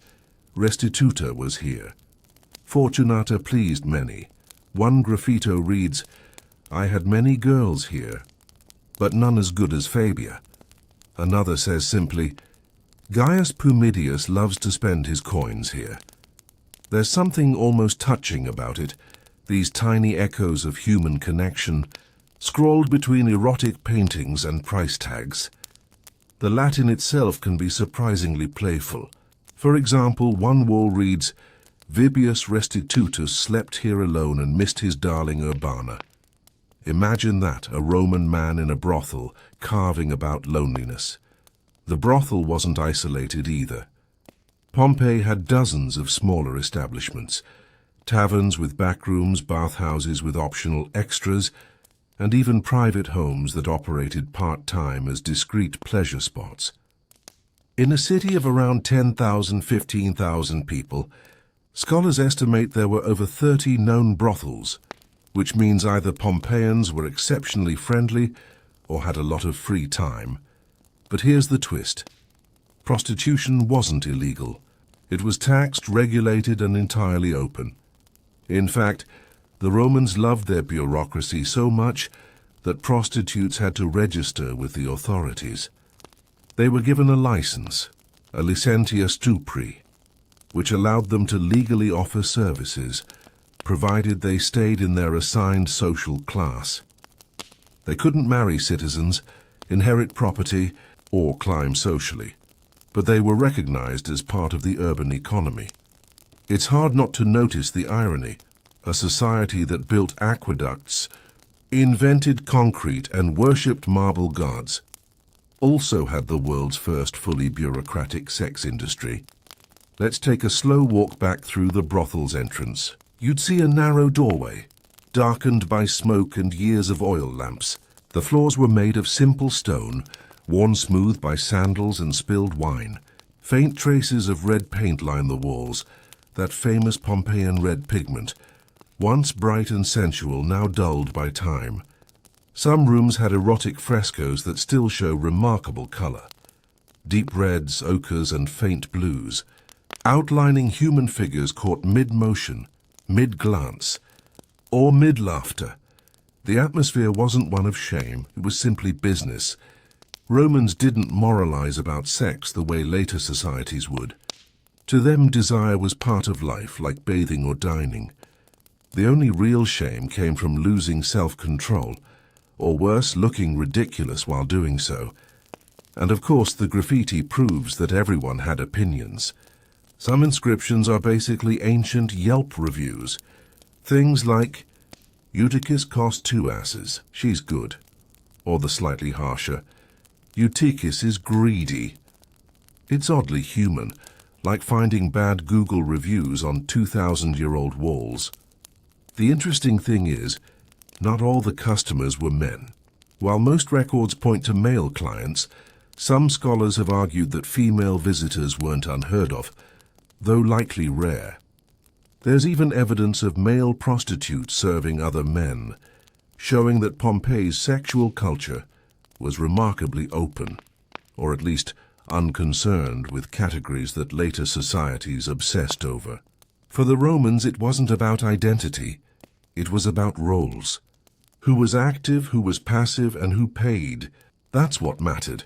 Restituta was here. Fortunata pleased many. One graffito reads, "I had many girls here, but none as good as Fabia." Another says simply, "Gaius Pumidius loves to spend his coins here." There's something almost touching about it, these tiny echoes of human connection, scrawled between erotic paintings and price tags. The Latin itself can be surprisingly playful. For example, one wall reads, "Vibius Restitutus slept here alone and missed his darling Urbana." Imagine that, a Roman man in a brothel, carving about loneliness. The brothel wasn't isolated either. Pompeii had dozens of smaller establishments, taverns with backrooms, bathhouses with optional extras, and even private homes that operated part-time as discreet pleasure spots. In a city of around 10,000, 15,000 people, scholars estimate there were over 30 known brothels, which means either Pompeians were exceptionally friendly or had a lot of free time. But here's the twist. Prostitution wasn't illegal. It was taxed, regulated, and entirely open. In fact, the Romans loved their bureaucracy so much that prostitutes had to register with the authorities. They were given a license, a licentia stupri, which allowed them to legally offer services, provided they stayed in their assigned social class. They couldn't marry citizens, inherit property, or climb socially, but they were recognized as part of the urban economy. It's hard not to notice the irony. A society that built aqueducts, invented concrete, and worshipped marble gods also had the world's first fully bureaucratic sex industry. Let's take a slow walk back through the brothel's entrance. You'd see a narrow doorway, darkened by smoke and years of oil lamps. The floors were made of simple stone, worn smooth by sandals and spilled wine. Faint traces of red paint line the walls, that famous Pompeian red pigment, once bright and sensual, now dulled by time. Some rooms had erotic frescoes that still show remarkable color. Deep reds, ochres, and faint blues, outlining human figures caught mid-motion, mid-glance, or mid-laughter. The atmosphere wasn't one of shame, it was simply business. Romans didn't moralize about sex the way later societies would. To them, desire was part of life, like bathing or dining. The only real shame came from losing self-control, or worse, looking ridiculous while doing so. And of course, the graffiti proves that everyone had opinions. Some inscriptions are basically ancient Yelp reviews. Things like, Eutychus cost 2 asses, she's good. Or the slightly harsher, Eutychus is greedy. It's oddly human, like finding bad Google reviews on 2,000-year-old walls. The interesting thing is, not all the customers were men. While most records point to male clients, some scholars have argued that female visitors weren't unheard of, though likely rare. There's even evidence of male prostitutes serving other men, showing that Pompeii's sexual culture was remarkably open, or at least unconcerned with categories that later societies obsessed over. For the Romans, it wasn't about identity, it was about roles. Who was active, who was passive, and who paid. That's what mattered.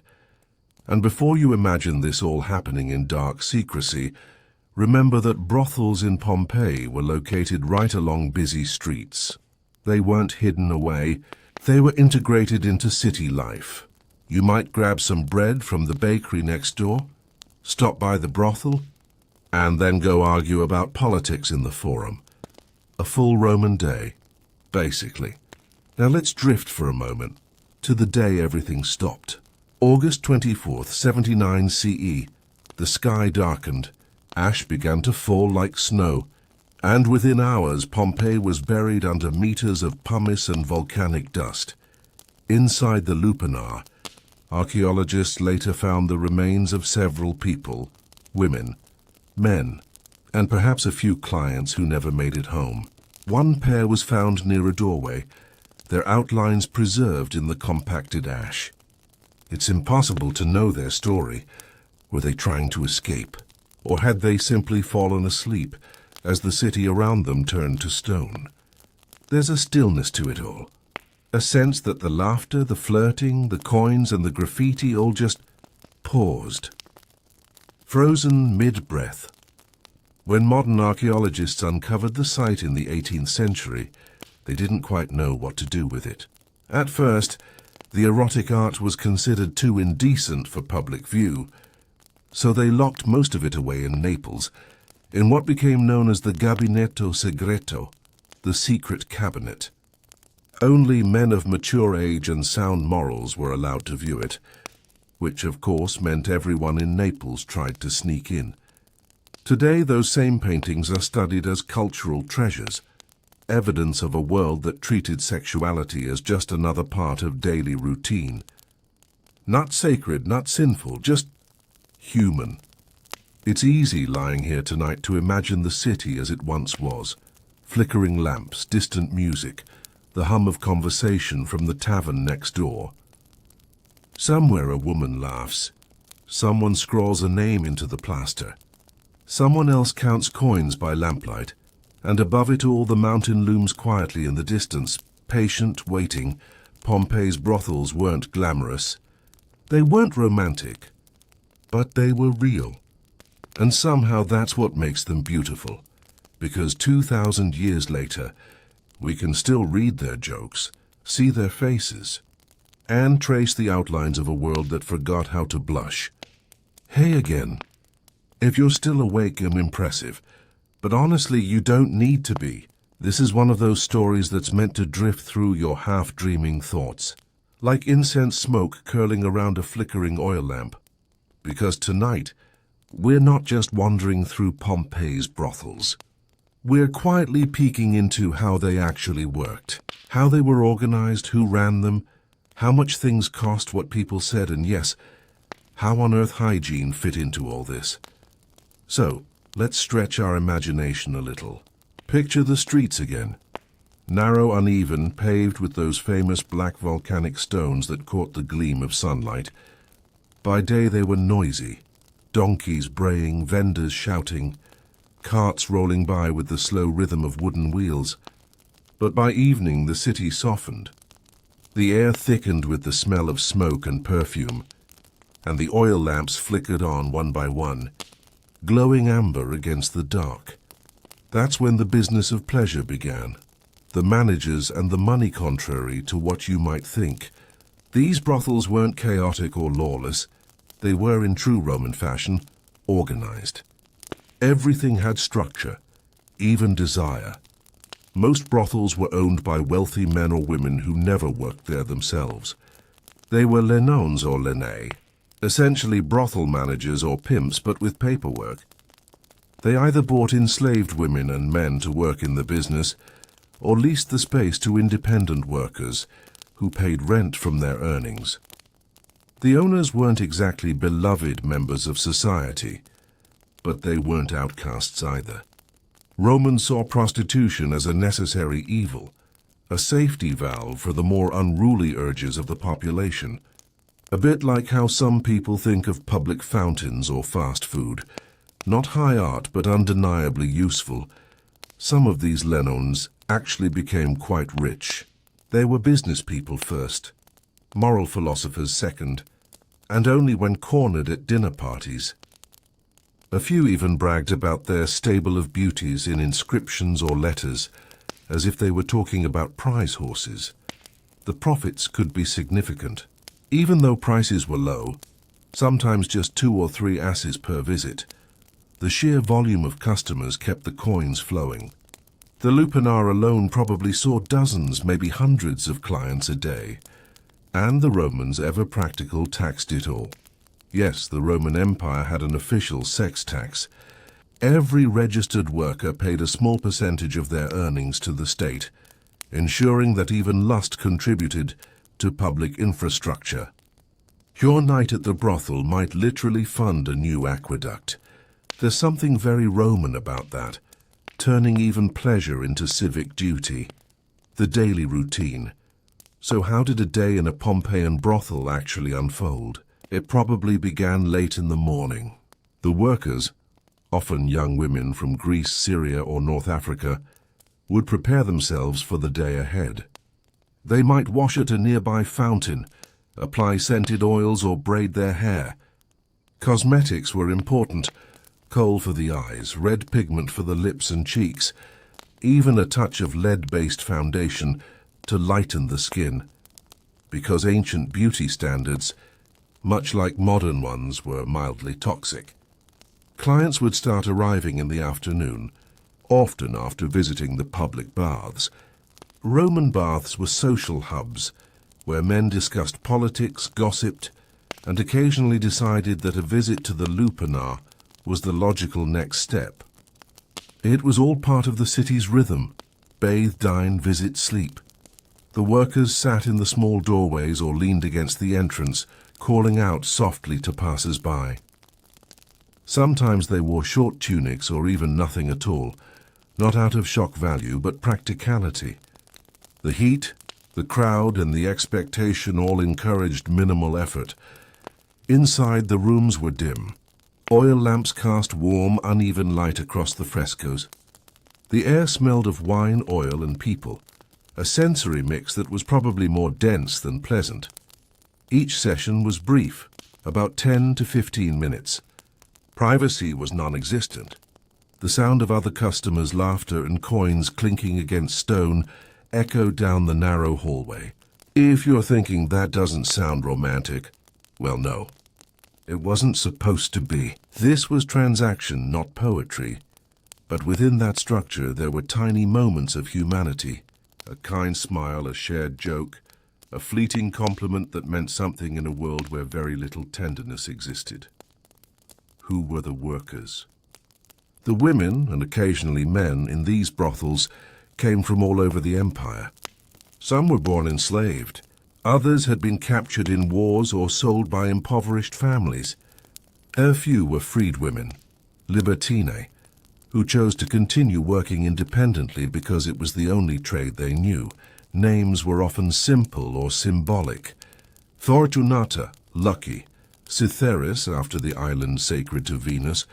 And before you imagine this all happening in dark secrecy, remember that brothels in Pompeii were located right along busy streets. They weren't hidden away, they were integrated into city life. You might grab some bread from the bakery next door, stop by the brothel, and then go argue about politics in the forum. A full Roman day, basically. Now let's drift for a moment to the day everything stopped. August 24th, 79 CE. The sky darkened. Ash began to fall like snow. And within hours, Pompeii was buried under meters of pumice and volcanic dust. Inside the lupanar, archaeologists later found the remains of several people, women, men, and perhaps a few clients who never made it home. One pair was found near a doorway, their outlines preserved in the compacted ash. It's impossible to know their story. Were they trying to escape? Or had they simply fallen asleep as the city around them turned to stone? There's a stillness to it all. A sense that the laughter, the flirting, the coins, and the graffiti all just paused. Frozen mid-breath. When modern archaeologists uncovered the site in the 18th century, they didn't quite know what to do with it. At first, the erotic art was considered too indecent for public view, so they locked most of it away in Naples, in what became known as the Gabinetto Segreto, the secret cabinet. Only men of mature age and sound morals were allowed to view it, which of course meant everyone in Naples tried to sneak in. Today, those same paintings are studied as cultural treasures, evidence of a world that treated sexuality as just another part of daily routine. Not sacred, not sinful, just human. It's easy lying here tonight to imagine the city as it once was. Flickering lamps, distant music, the hum of conversation from the tavern next door. Somewhere a woman laughs. Someone scrawls a name into the plaster. Someone else counts coins by lamplight. And above it all, the mountain looms quietly in the distance, patient, waiting. Pompeii's brothels weren't glamorous. They weren't romantic, but they were real. And somehow that's what makes them beautiful, because 2,000 years later, we can still read their jokes, see their faces, and trace the outlines of a world that forgot how to blush. Hey again. If you're still awake, I'm impressive. But honestly, you don't need to be. This is one of those stories that's meant to drift through your half-dreaming thoughts, like incense smoke curling around a flickering oil lamp. Because tonight, we're not just wandering through Pompeii's brothels. We're quietly peeking into how they actually worked, how they were organized, who ran them, how much things cost, what people said, and yes, how on earth hygiene fit into all this. So, let's stretch our imagination a little. Picture the streets again. Narrow, uneven, paved with those famous black volcanic stones that caught the gleam of sunlight. By day they were noisy. Donkeys braying, vendors shouting, carts rolling by with the slow rhythm of wooden wheels. But by evening the city softened. The air thickened with the smell of smoke and perfume, and the oil lamps flickered on one by one, glowing amber against the dark. That's when the business of pleasure began. The managers and the money, contrary to what you might think. These brothels weren't chaotic or lawless. They were, in true Roman fashion, organized. Everything had structure, even desire. Most brothels were owned by wealthy men or women who never worked there themselves. They were lenons or lenais, essentially brothel managers or pimps, but with paperwork. They either bought enslaved women and men to work in the business, or leased the space to independent workers who paid rent from their earnings. The owners weren't exactly beloved members of society, but they weren't outcasts either. Romans saw prostitution as a necessary evil, a safety valve for the more unruly urges of the population. A bit like how some people think of public fountains or fast food. Not high art, but undeniably useful. Some of these lenons actually became quite rich. They were business people first, moral philosophers second, and only when cornered at dinner parties. A few even bragged about their stable of beauties in inscriptions or letters, as if they were talking about prize horses. The profits could be significant. Even though prices were low, sometimes just 2 or 3 asses per visit, the sheer volume of customers kept the coins flowing. The lupanar alone probably saw dozens, maybe hundreds of clients a day, and the Romans, ever practical, taxed it all. Yes, the Roman Empire had an official sex tax. Every registered worker paid a small percentage of their earnings to the state, ensuring that even lust contributed to public infrastructure. Your night at the brothel might literally fund a new aqueduct. There's something very Roman about that, turning even pleasure into civic duty. The daily routine. So how did a day in a Pompeian brothel actually unfold? It probably began late in the morning. The workers, often young women from Greece, Syria, or North Africa, would prepare themselves for the day ahead. They might wash at a nearby fountain, apply scented oils, or braid their hair. Cosmetics were important: kohl for the eyes, red pigment for the lips and cheeks, even a touch of lead-based foundation to lighten the skin, because ancient beauty standards, much like modern ones, were mildly toxic. Clients would start arriving in the afternoon, often after visiting the public baths. Roman baths were social hubs, where men discussed politics, gossiped, and occasionally decided that a visit to the lupanar was the logical next step. It was all part of the city's rhythm: bathe, dine, visit, sleep. The workers sat in the small doorways or leaned against the entrance, calling out softly to passers-by. Sometimes they wore short tunics or even nothing at all, not out of shock value but practicality. The heat, the crowd, and the expectation all encouraged minimal effort. Inside, the rooms were dim. Oil lamps cast warm, uneven light across the frescoes. The air smelled of wine, oil, and people, a sensory mix that was probably more dense than pleasant. Each session was brief, about 10 to 15 minutes. Privacy was non-existent. The sound of other customers' laughter and coins clinking against stone echoed down the narrow hallway. If you're thinking that doesn't sound romantic, well, no. It wasn't supposed to be. This was transaction, not poetry. But within that structure there were tiny moments of humanity. A kind smile, a shared joke, a fleeting compliment that meant something in a world where very little tenderness existed. Who were the workers? The women, and occasionally men, in these brothels came from all over the empire. Some were born enslaved. Others had been captured in wars or sold by impoverished families. A few were freed women, libertinae, who chose to continue working independently because it was the only trade they knew. Names were often simple or symbolic. Fortunata, lucky; Cytheris, after the island sacred to Venus;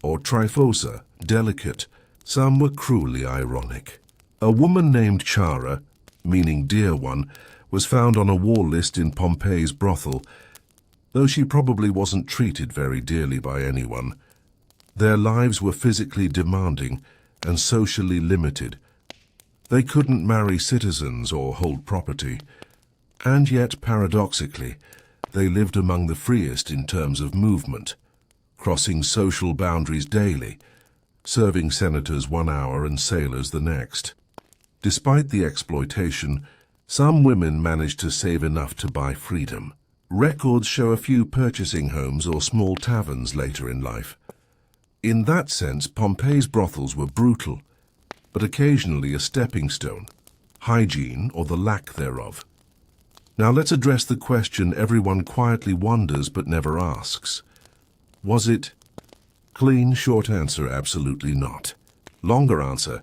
or Tryphosa, delicate. Some were cruelly ironic. A woman named Chara, meaning dear one, was found on a wall list in Pompeii's brothel, though she probably wasn't treated very dearly by anyone. Their lives were physically demanding and socially limited. They couldn't marry citizens or hold property, and yet, paradoxically, they lived among the freest in terms of movement, crossing social boundaries daily, serving senators 1 hour and sailors the next. Despite the exploitation, some women managed to save enough to buy freedom. Records show a few purchasing homes or small taverns later in life. In that sense, Pompeii's brothels were brutal, but occasionally a stepping stone, hygiene or the lack thereof. Now let's address the question everyone quietly wonders but never asks. Was it clean? Short answer, absolutely not. Longer answer,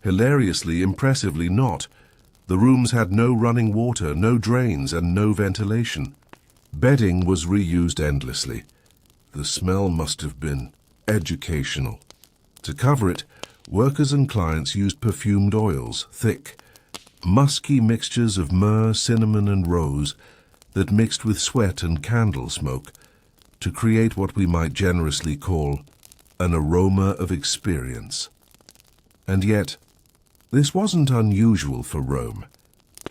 hilariously, impressively not. The rooms had no running water, no drains, and no ventilation. Bedding was reused endlessly. The smell must have been educational. To cover it, workers and clients used perfumed oils, thick, musky mixtures of myrrh, cinnamon, and rose that mixed with sweat and candle smoke to create what we might generously call an aroma of experience. And yet, this wasn't unusual for Rome.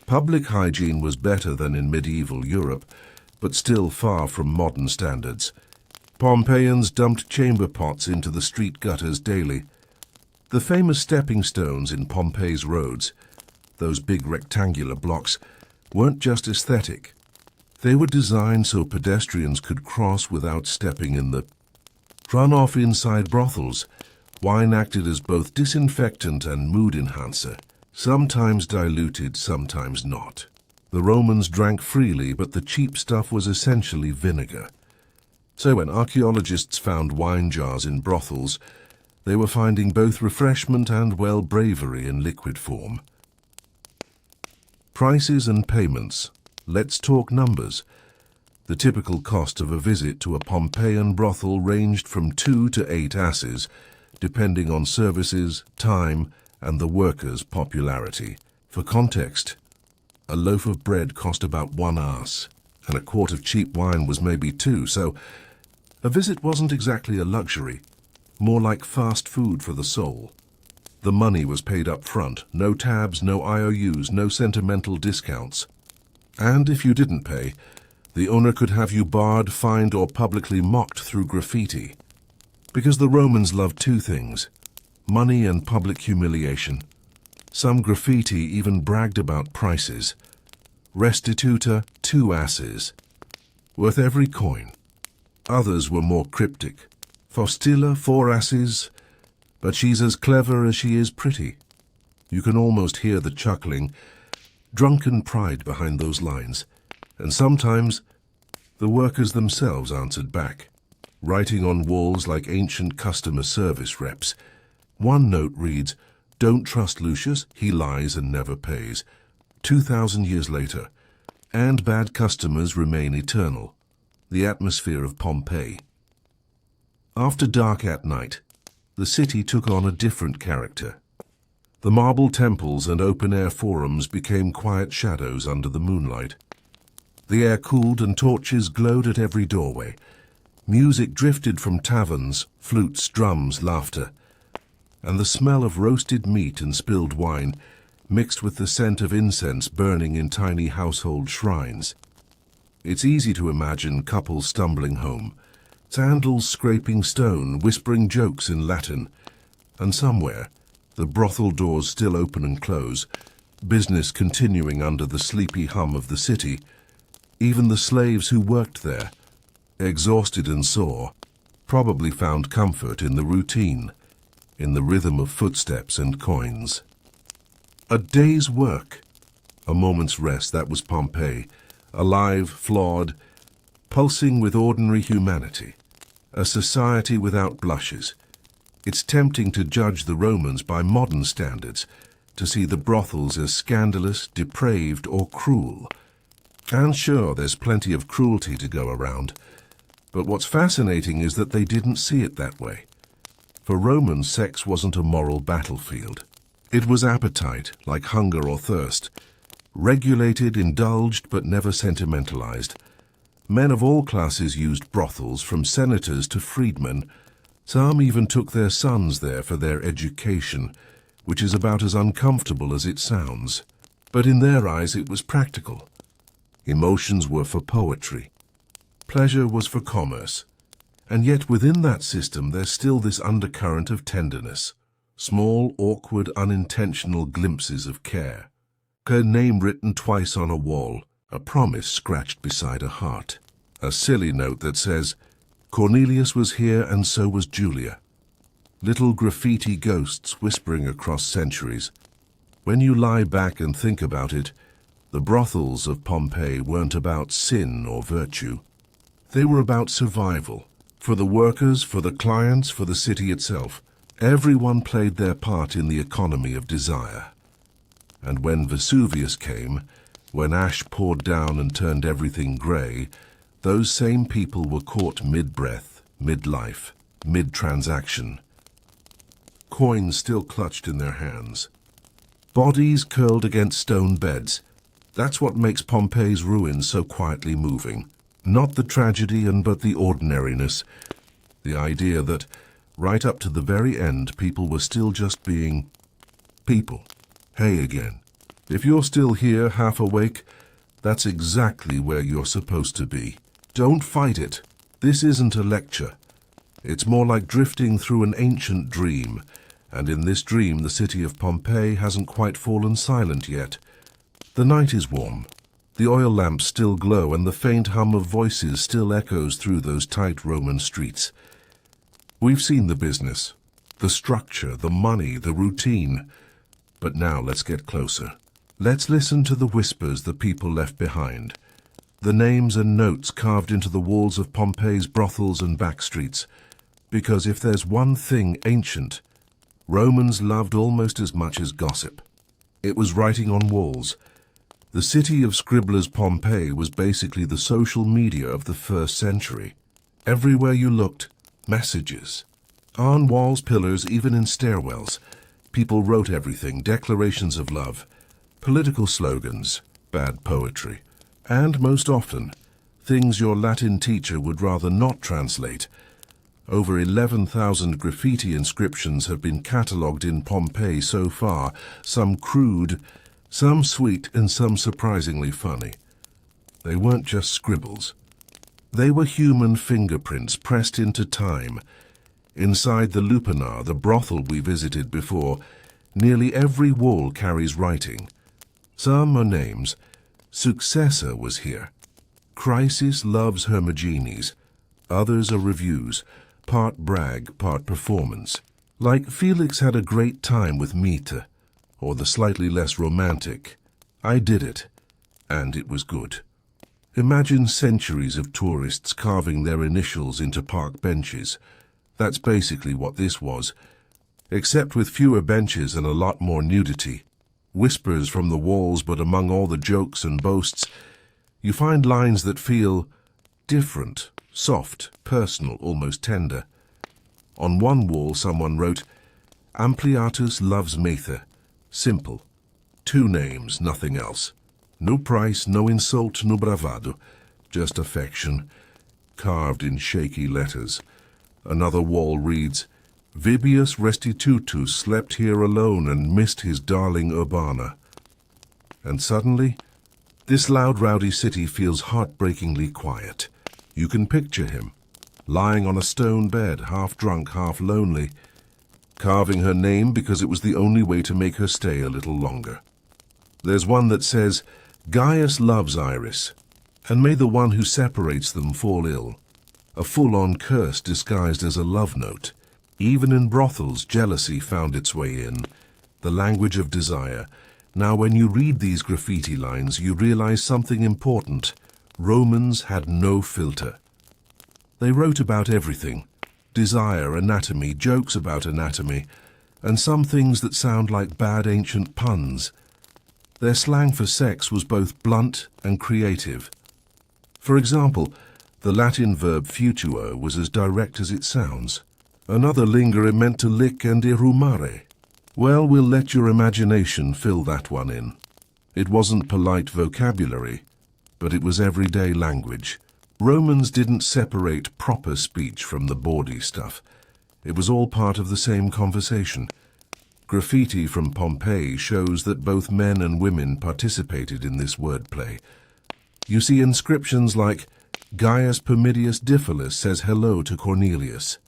Public hygiene was better than in medieval Europe, but still far from modern standards. Pompeians dumped chamber pots into the street gutters daily. The famous stepping stones in Pompeii's roads, those big rectangular blocks, weren't just aesthetic. They were designed so pedestrians could cross without stepping in the runoff. Inside brothels, wine acted as both disinfectant and mood enhancer, sometimes diluted, sometimes not. The Romans drank freely, but the cheap stuff was essentially vinegar. So when archaeologists found wine jars in brothels, they were finding both refreshment and, well, bravery in liquid form. Prices and payments. Let's talk numbers. The typical cost of a visit to a Pompeian brothel ranged from 2 to 8 asses, depending on services, time, and the worker's popularity. For context, a loaf of bread cost about 1 ass, and a quart of cheap wine was maybe 2, so a visit wasn't exactly a luxury, more like fast food for the soul. The money was paid up front, no tabs, no IOUs, no sentimental discounts. And if you didn't pay, the owner could have you barred, fined, or publicly mocked through graffiti. Because the Romans loved two things: money and public humiliation. Some graffiti even bragged about prices. Restituta, 2 asses. Worth every coin. Others were more cryptic. Faustilla, 4 asses, but she's as clever as she is pretty. You can almost hear the chuckling, drunken pride behind those lines. And sometimes the workers themselves answered back, writing on walls like ancient customer service reps. One note reads, "Don't trust Lucius, he lies and never pays." 2,000 years later, and bad customers remain eternal. The atmosphere of Pompeii. After dark at night, the city took on a different character. The marble temples and open-air forums became quiet shadows under the moonlight. The air cooled and torches glowed at every doorway. Music drifted from taverns, flutes, drums, laughter, and the smell of roasted meat and spilled wine mixed with the scent of incense burning in tiny household shrines. It's easy to imagine couples stumbling home, sandals scraping stone, whispering jokes in Latin, and somewhere, the brothel doors still open and close, business continuing under the sleepy hum of the city. Even the slaves who worked there, exhausted and sore, probably found comfort in the routine, in the rhythm of footsteps and coins. A day's work, a moment's rest, that was Pompeii, alive, flawed, pulsing with ordinary humanity, a society without blushes. It's tempting to judge the Romans by modern standards, to see the brothels as scandalous, depraved, or cruel. And sure, there's plenty of cruelty to go around, but what's fascinating is that they didn't see it that way. For Romans, sex wasn't a moral battlefield. It was appetite, like hunger or thirst, regulated, indulged, but never sentimentalized. Men of all classes used brothels, from senators to freedmen. Some even took their sons there for their education, which is about as uncomfortable as it sounds. But in their eyes it was practical. Emotions were for poetry. Pleasure was for commerce. And yet within that system there's still this undercurrent of tenderness. Small, awkward, unintentional glimpses of care. Her name written twice on a wall, a promise scratched beside a heart. A silly note that says, Cornelius was here and so was Julia. Little graffiti ghosts whispering across centuries. When you lie back and think about it, the brothels of Pompeii weren't about sin or virtue. They were about survival. For the workers, for the clients, for the city itself. Everyone played their part in the economy of desire. And when Vesuvius came, when ash poured down and turned everything grey, those same people were caught mid-breath, mid-life, mid-transaction. Coins still clutched in their hands. Bodies curled against stone beds. That's what makes Pompeii's ruins so quietly moving. Not the tragedy but the ordinariness. The idea that, right up to the very end, people were still just being people. Hey again. If you're still here, half awake, that's exactly where you're supposed to be. Don't fight it. This isn't a lecture. It's more like drifting through an ancient dream, and in this dream the city of Pompeii hasn't quite fallen silent yet. The night is warm. The oil lamps still glow, and the faint hum of voices still echoes through those tight Roman streets. We've seen the business, the structure, the money, the routine. But now let's get closer. Let's listen to the whispers the people left behind. The names and notes carved into the walls of Pompeii's brothels and back streets. Because if there's one thing ancient, Romans loved almost as much as gossip. It was writing on walls. The city of scribblers Pompeii was basically the social media of the first century. Everywhere you looked, messages. On walls, pillars, even in stairwells. People wrote everything, declarations of love, political slogans, bad poetry, and most often, things your Latin teacher would rather not translate. Over 11,000 graffiti inscriptions have been catalogued in Pompeii so far, some crude, some sweet, and some surprisingly funny. They weren't just scribbles. They were human fingerprints pressed into time. Inside the lupanar, the brothel we visited before, nearly every wall carries writing. Some are names. Successor was here. Crisis loves Hermogenes. Others are reviews, part brag, part performance. Like Felix had a great time with Mita, or the slightly less romantic, I did it, and it was good. Imagine centuries of tourists carving their initials into park benches. That's basically what this was, except with fewer benches and a lot more nudity. Whispers from the walls, but among all the jokes and boasts, you find lines that feel different, soft, personal, almost tender. On one wall someone wrote, Ampliatus loves Mather. Simple. 2 names, nothing else. No price, no insult, no bravado. Just affection, carved in shaky letters. Another wall reads, Vibius Restitutus slept here alone and missed his darling Urbana. And suddenly, this loud, rowdy city feels heartbreakingly quiet. You can picture him, lying on a stone bed, half drunk, half lonely, carving her name because it was the only way to make her stay a little longer. There's one that says, Gaius loves Iris, and may the one who separates them fall ill. A full-on curse disguised as a love note. Even in brothels, jealousy found its way in. The language of desire. Now, when you read these graffiti lines, you realize something important. Romans had no filter. They wrote about everything. Desire, anatomy, jokes about anatomy, and some things that sound like bad ancient puns. Their slang for sex was both blunt and creative. For example, the Latin verb futuo was as direct as it sounds. Another lingerer meant to lick and irumare. Well, we'll let your imagination fill that one in. It wasn't polite vocabulary, but it was everyday language. Romans didn't separate proper speech from the bawdy stuff. It was all part of the same conversation. Graffiti from Pompeii shows that both men and women participated in this wordplay. You see inscriptions like, Gaius Pomidius Diphilus says hello to Cornelius.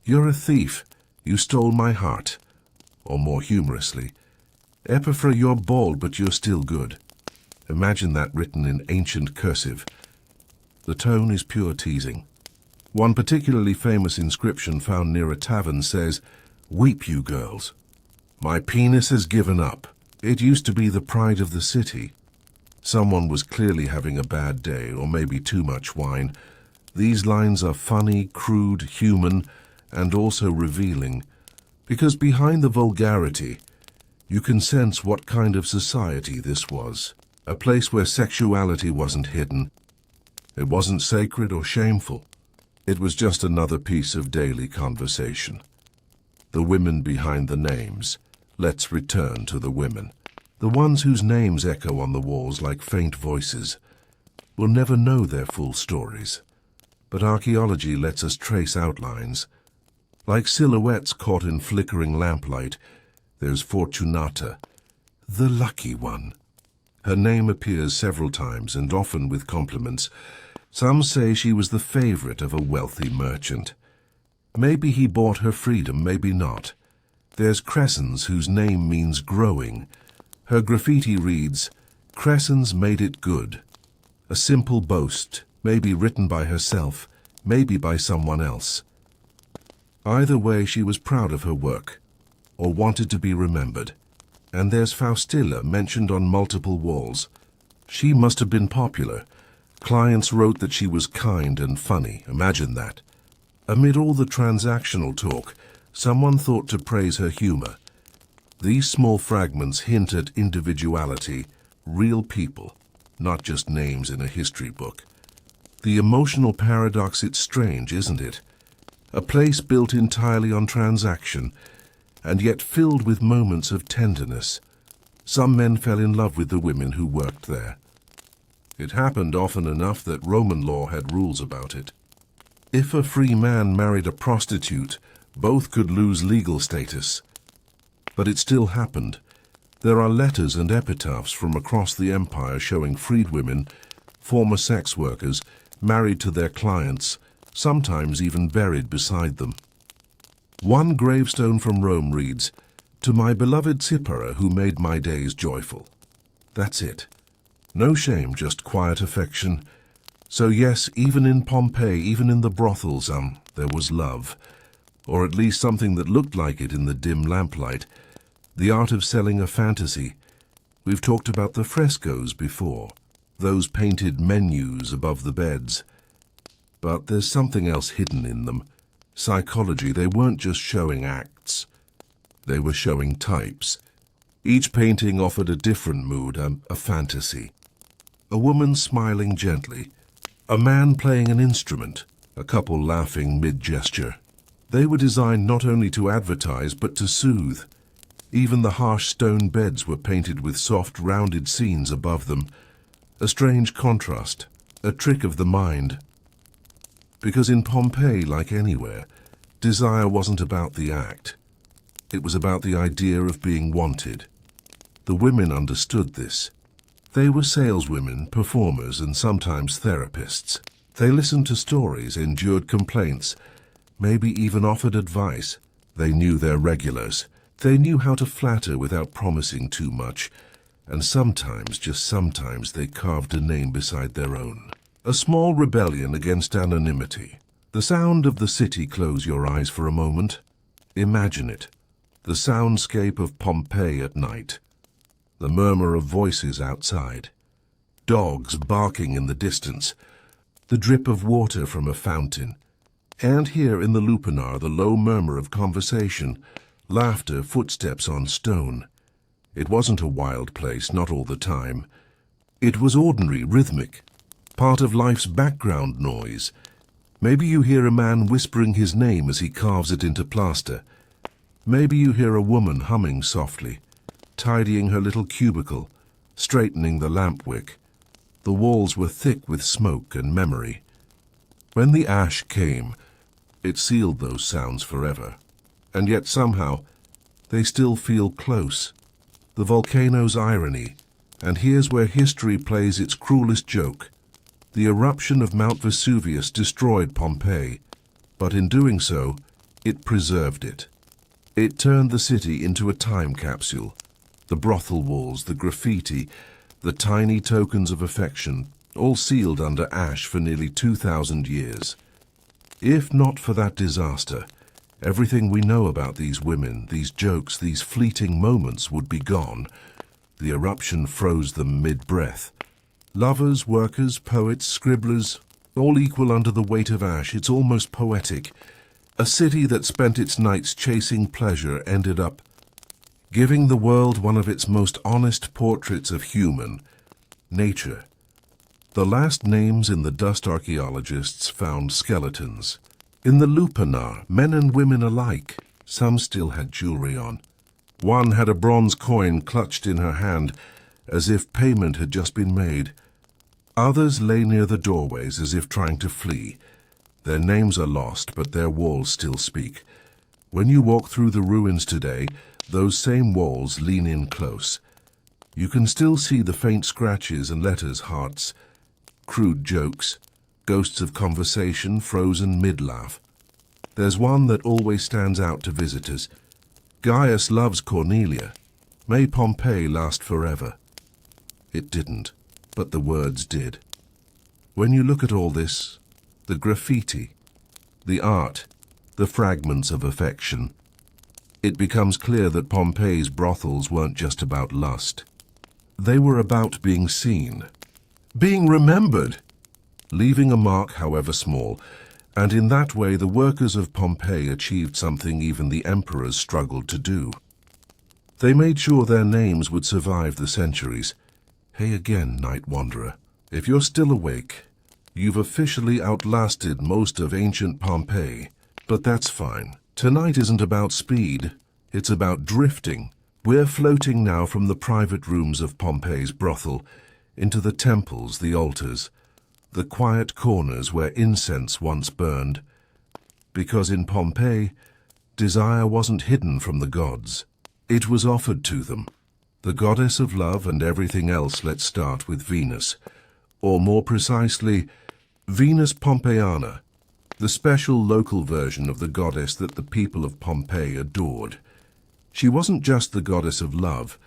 "You're a thief. You stole my heart." Or more humorously, "Epiphra, you're bald, but you're still good." Imagine that written in ancient cursive. The tone is pure teasing. One particularly famous inscription found near a tavern says, "Weep, you girls. My penis has given up. It used to be the pride of the city." Someone was clearly having a bad day, or maybe too much wine. These lines are funny, crude, human, and also revealing, because behind the vulgarity, you can sense what kind of society this was. A place where sexuality wasn't hidden. It wasn't sacred or shameful. It was just another piece of daily conversation. The women behind the names. Let's return to the women. The ones whose names echo on the walls like faint voices. We'll never know their full stories. But archaeology lets us trace outlines. Like silhouettes caught in flickering lamplight, there's Fortunata, the lucky one. Her name appears several times and often with compliments. Some say she was the favorite of a wealthy merchant. Maybe he bought her freedom, maybe not. There's Crescens, whose name means growing. Her graffiti reads, "Crescens made it good." A simple boast, maybe written by herself, maybe by someone else. Either way, she was proud of her work, or wanted to be remembered. And there's Faustilla, mentioned on multiple walls. She must have been popular. Clients wrote that she was kind and funny. Imagine that. Amid all the transactional talk, someone thought to praise her humor. These small fragments hint at individuality, real people, not just names in a history book. The emotional paradox, it's strange, isn't it? A place built entirely on transaction, and yet filled with moments of tenderness. Some men fell in love with the women who worked there. It happened often enough that Roman law had rules about it. If a free man married a prostitute, both could lose legal status. But it still happened. There are letters and epitaphs from across the empire showing freed women, former sex workers, married to their clients, sometimes even buried beside them. One gravestone from Rome reads, "To my beloved Cypera, who made my days joyful." That's it. No shame, just quiet affection. So yes, even in Pompeii, even in the brothels, there was love. Or at least something that looked like it in the dim lamplight. The art of selling a fantasy. We've talked about the frescoes before. Those painted menus above the beds. But there's something else hidden in them. Psychology. They weren't just showing acts. They were showing types. Each painting offered a different mood, a fantasy. A woman smiling gently. A man playing an instrument. A couple laughing mid-gesture. They were designed not only to advertise, but to soothe. Even the harsh stone beds were painted with soft, rounded scenes above them. A strange contrast. A trick of the mind. Because in Pompeii, like anywhere, desire wasn't about the act. It was about the idea of being wanted. The women understood this. They were saleswomen, performers, and sometimes therapists. They listened to stories, endured complaints, maybe even offered advice. They knew their regulars. They knew how to flatter without promising too much, and sometimes, just sometimes, they carved a name beside their own. A small rebellion against anonymity. The sound of the city. Close your eyes for a moment. Imagine it. The soundscape of Pompeii at night. The murmur of voices outside. Dogs barking in the distance. The drip of water from a fountain. And here in the lupanar, the low murmur of conversation. Laughter, footsteps on stone. It wasn't a wild place, not all the time. It was ordinary, rhythmic. Part of life's background noise. Maybe you hear a man whispering his name as he carves it into plaster. Maybe you hear a woman humming softly, tidying her little cubicle, straightening the lamp wick. The walls were thick with smoke and memory. When the ash came, it sealed those sounds forever. And yet somehow, they still feel close. The volcano's irony, and here's where history plays its cruelest joke. The eruption of Mount Vesuvius destroyed Pompeii, but in doing so, it preserved it. It turned the city into a time capsule. The brothel walls, the graffiti, the tiny tokens of affection, all sealed under ash for nearly 2,000 years. If not for that disaster, everything we know about these women, these jokes, these fleeting moments would be gone. The eruption froze them mid-breath. Lovers, workers, poets, scribblers, all equal under the weight of ash. It's almost poetic. A city that spent its nights chasing pleasure ended up giving the world one of its most honest portraits of human nature. The last names in the dust archaeologists found skeletons. In the lupanar, men and women alike, some still had jewelry on. One had a bronze coin clutched in her hand, as if payment had just been made. Others lay near the doorways as if trying to flee. Their names are lost, but their walls still speak. When you walk through the ruins today, those same walls lean in close. You can still see the faint scratches and letters, hearts, crude jokes, ghosts of conversation frozen mid-laugh. There's one that always stands out to visitors. Gaius loves Cornelia. May Pompeii last forever. It didn't, but the words did. When you look at all this, the graffiti, the art, the fragments of affection, it becomes clear that Pompeii's brothels weren't just about lust. They were about being seen, being remembered, leaving a mark however small, and in that way the workers of Pompeii achieved something even the emperors struggled to do. They made sure their names would survive the centuries. Hey again, night wanderer, if you're still awake, you've officially outlasted most of ancient Pompeii. But that's fine. Tonight isn't about speed, it's about drifting. We're floating now from the private rooms of Pompeii's brothel into the temples, the altars, the quiet corners where incense once burned. Because in Pompeii, desire wasn't hidden from the gods. It was offered to them. The goddess of love and everything else. Let's start with Venus, or more precisely, Venus Pompeiana, the special local version of the goddess that the people of Pompeii adored. She wasn't just the goddess of love.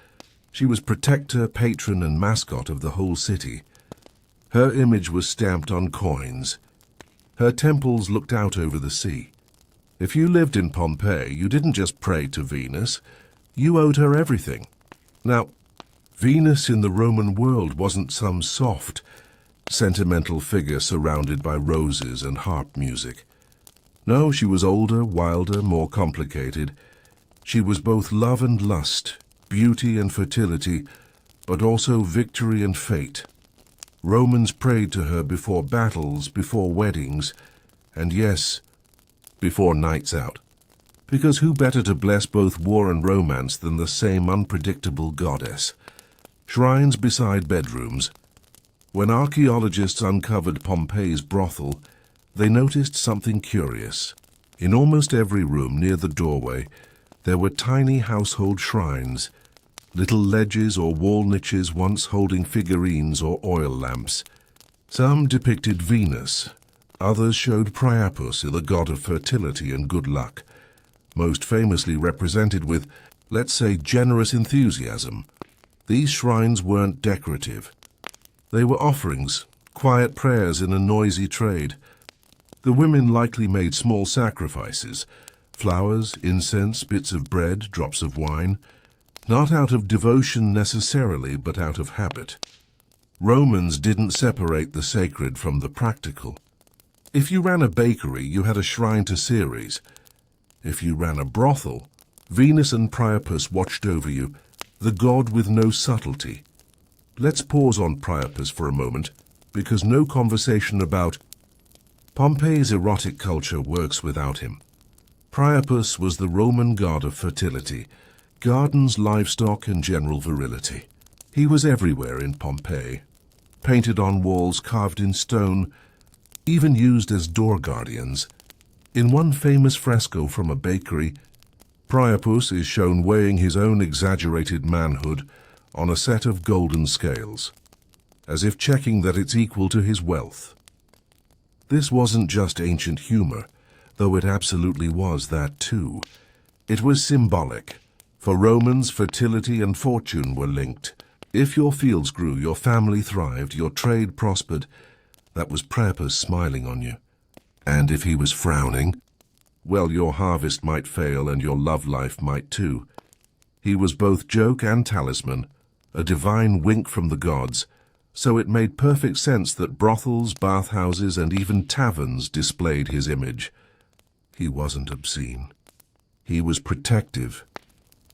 She was protector, patron, and mascot of the whole city. Her image was stamped on coins. Her temples looked out over the sea. If you lived in Pompeii, you didn't just pray to Venus, you owed her everything. Now, Venus in the Roman world wasn't some soft, sentimental figure surrounded by roses and harp music. No, she was older, wilder, more complicated. She was both love and lust, beauty and fertility, but also victory and fate. Romans prayed to her before battles, before weddings, and yes, before nights out. Because who better to bless both war and romance than the same unpredictable goddess? Shrines beside bedrooms. When archaeologists uncovered Pompeii's brothel, they noticed something curious. In almost every room near the doorway, there were tiny household shrines, little ledges or wall niches once holding figurines or oil lamps. Some depicted Venus, others showed Priapus, the god of fertility and good luck, most famously represented with, let's say, generous enthusiasm. These shrines weren't decorative. They were offerings, quiet prayers in a noisy trade. The women likely made small sacrifices, flowers, incense, bits of bread, drops of wine, not out of devotion necessarily, but out of habit. Romans didn't separate the sacred from the practical. If you ran a bakery, you had a shrine to Ceres. If you ran a brothel, Venus and Priapus watched over you, the god with no subtlety. Let's pause on Priapus for a moment, because no conversation about Pompeii's erotic culture works without him. Priapus was the Roman god of fertility, gardens, livestock, and general virility. He was everywhere in Pompeii, painted on walls, carved in stone, even used as door guardians. In one famous fresco from a bakery, Priapus is shown weighing his own exaggerated manhood on a set of golden scales. as if checking that it's equal to his wealth. This wasn't just ancient humor, though it absolutely was that too. It was symbolic. For Romans, fertility and fortune were linked. If your fields grew, your family thrived, your trade prospered, that was Priapus smiling on you. And if he was frowning, well, your harvest might fail and your love life might too. He was both joke and talisman, a divine wink from the gods, so it made perfect sense that brothels, bathhouses, and even taverns displayed his image. He wasn't obscene. He was protective.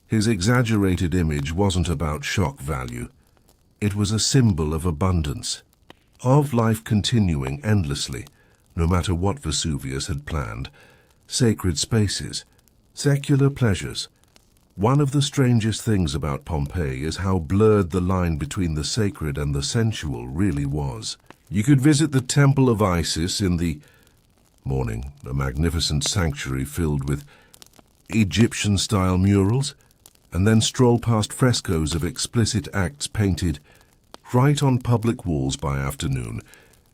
His exaggerated image wasn't about shock value. It was a symbol of abundance, of life continuing endlessly, no matter what Vesuvius had planned. Sacred spaces, secular pleasures. One of the strangest things about Pompeii is how blurred the line between the sacred and the sensual really was. You could visit the Temple of Isis in the morning, a magnificent sanctuary filled with Egyptian-style murals, and then stroll past frescoes of explicit acts painted right on public walls by afternoon,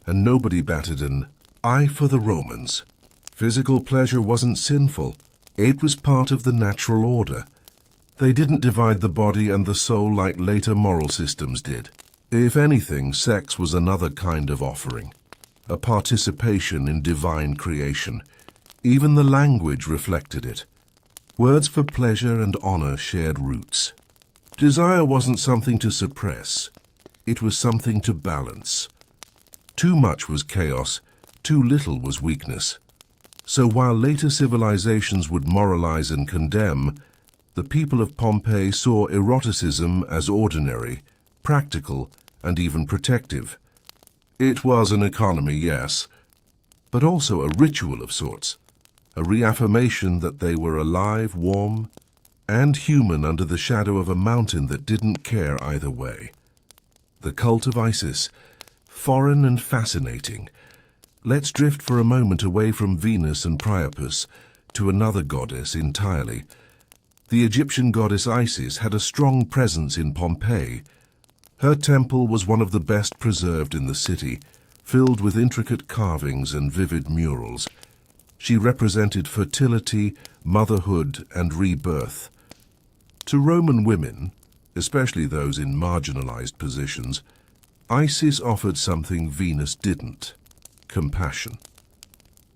and nobody batted an eye for the Romans. Physical pleasure wasn't sinful. It was part of the natural order. They didn't divide the body and the soul like later moral systems did. If anything, sex was another kind of offering, a participation in divine creation. Even the language reflected it. Words for pleasure and honor shared roots. Desire wasn't something to suppress. It was something to balance. Too much was chaos, too little was weakness. So while later civilizations would moralize and condemn, the people of Pompeii saw eroticism as ordinary, practical, and even protective. It was an economy, yes, but also a ritual of sorts, a reaffirmation that they were alive, warm, and human under the shadow of a mountain that didn't care either way. The cult of Isis, foreign and fascinating. Let's drift for a moment away from Venus and Priapus to another goddess entirely. The Egyptian goddess Isis had a strong presence in Pompeii. Her temple was one of the best preserved in the city, filled with intricate carvings and vivid murals. She represented fertility, motherhood, and rebirth. To Roman women, especially those in marginalized positions, Isis offered something Venus didn't: compassion.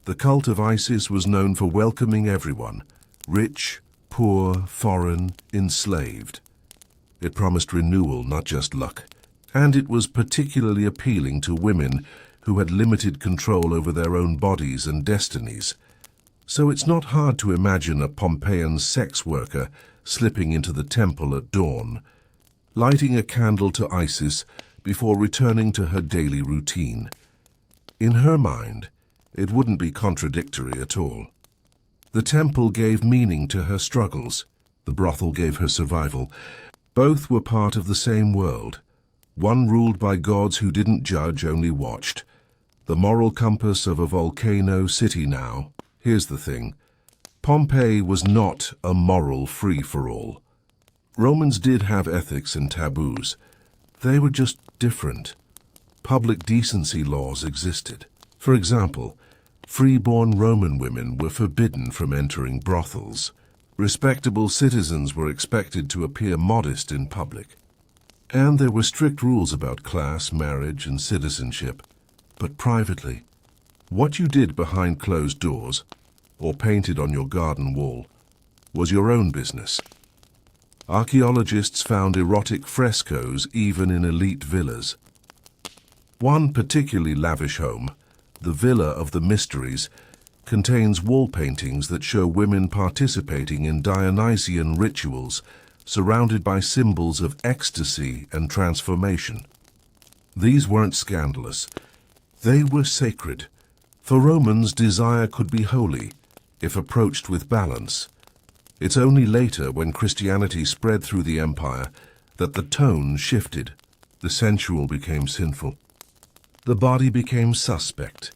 The cult of Isis was known for welcoming everyone, rich, poor, foreign, enslaved. It promised renewal, not just luck. And it was particularly appealing to women who had limited control over their own bodies and destinies. So it's not hard to imagine a Pompeian sex worker slipping into the temple at dawn, lighting a candle to Isis before returning to her daily routine. In her mind, it wouldn't be contradictory at all. The temple gave meaning to her struggles. The brothel gave her survival. Both were part of the same world, one ruled by gods who didn't judge, only watched. The moral compass of a volcano city now. Here's the thing. Pompeii was not a moral free-for-all. Romans did have ethics and taboos. They were just different. Public decency laws existed. For example, free-born Roman women were forbidden from entering brothels. Respectable citizens were expected to appear modest in public. And there were strict rules about class, marriage, and citizenship. But privately, what you did behind closed doors, or painted on your garden wall, was your own business. Archaeologists found erotic frescoes even in elite villas. One particularly lavish home, the Villa of the Mysteries, contains wall paintings that show women participating in Dionysian rituals surrounded by symbols of ecstasy and transformation. These weren't scandalous. They were sacred. For Romans, desire could be holy if approached with balance. It's only later, when Christianity spread through the empire, that the tone shifted. The sensual became sinful. The body became suspect.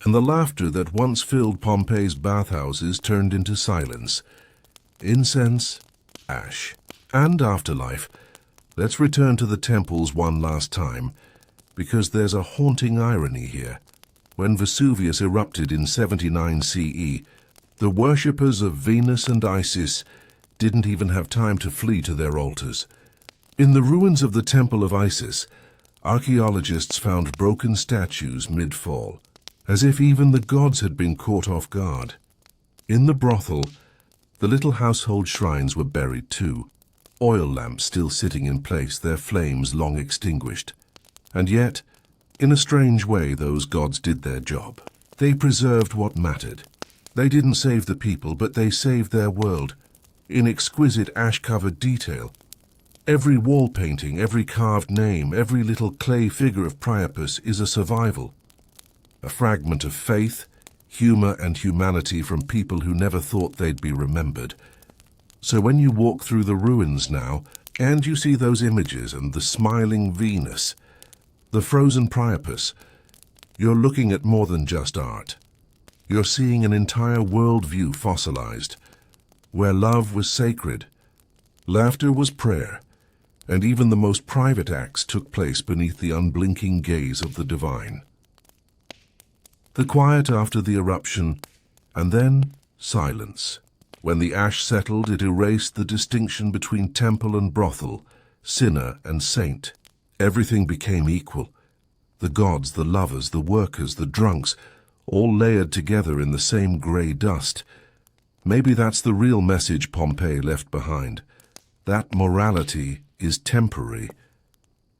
And the laughter that once filled Pompeii's bathhouses turned into silence. Incense, ash, and afterlife. Let's return to the temples one last time. because there's a haunting irony here. When Vesuvius erupted in 79 CE, the worshippers of Venus and Isis didn't even have time to flee to their altars. In the ruins of the Temple of Isis, archaeologists found broken statues mid-fall, as if even the gods had been caught off guard. In the brothel, the little household shrines were buried too, oil lamps still sitting in place, their flames long extinguished. And yet, in a strange way, those gods did their job. They preserved what mattered. They didn't save the people, but they saved their world, in exquisite ash-covered detail. Every wall painting, every carved name, every little clay figure of Priapus is a survival. A fragment of faith, humor, and humanity from people who never thought they'd be remembered. So when you walk through the ruins now, and you see those images and the smiling Venus, the frozen Priapus, you're looking at more than just art. You're seeing an entire worldview fossilized, where love was sacred, laughter was prayer, and even the most private acts took place beneath the unblinking gaze of the divine. The quiet after the eruption, and then silence. When the ash settled, it erased the distinction between temple and brothel, sinner and saint. Everything became equal. The gods, the lovers, the workers, the drunks, all layered together in the same grey dust. Maybe that's the real message Pompeii left behind. That morality is temporary.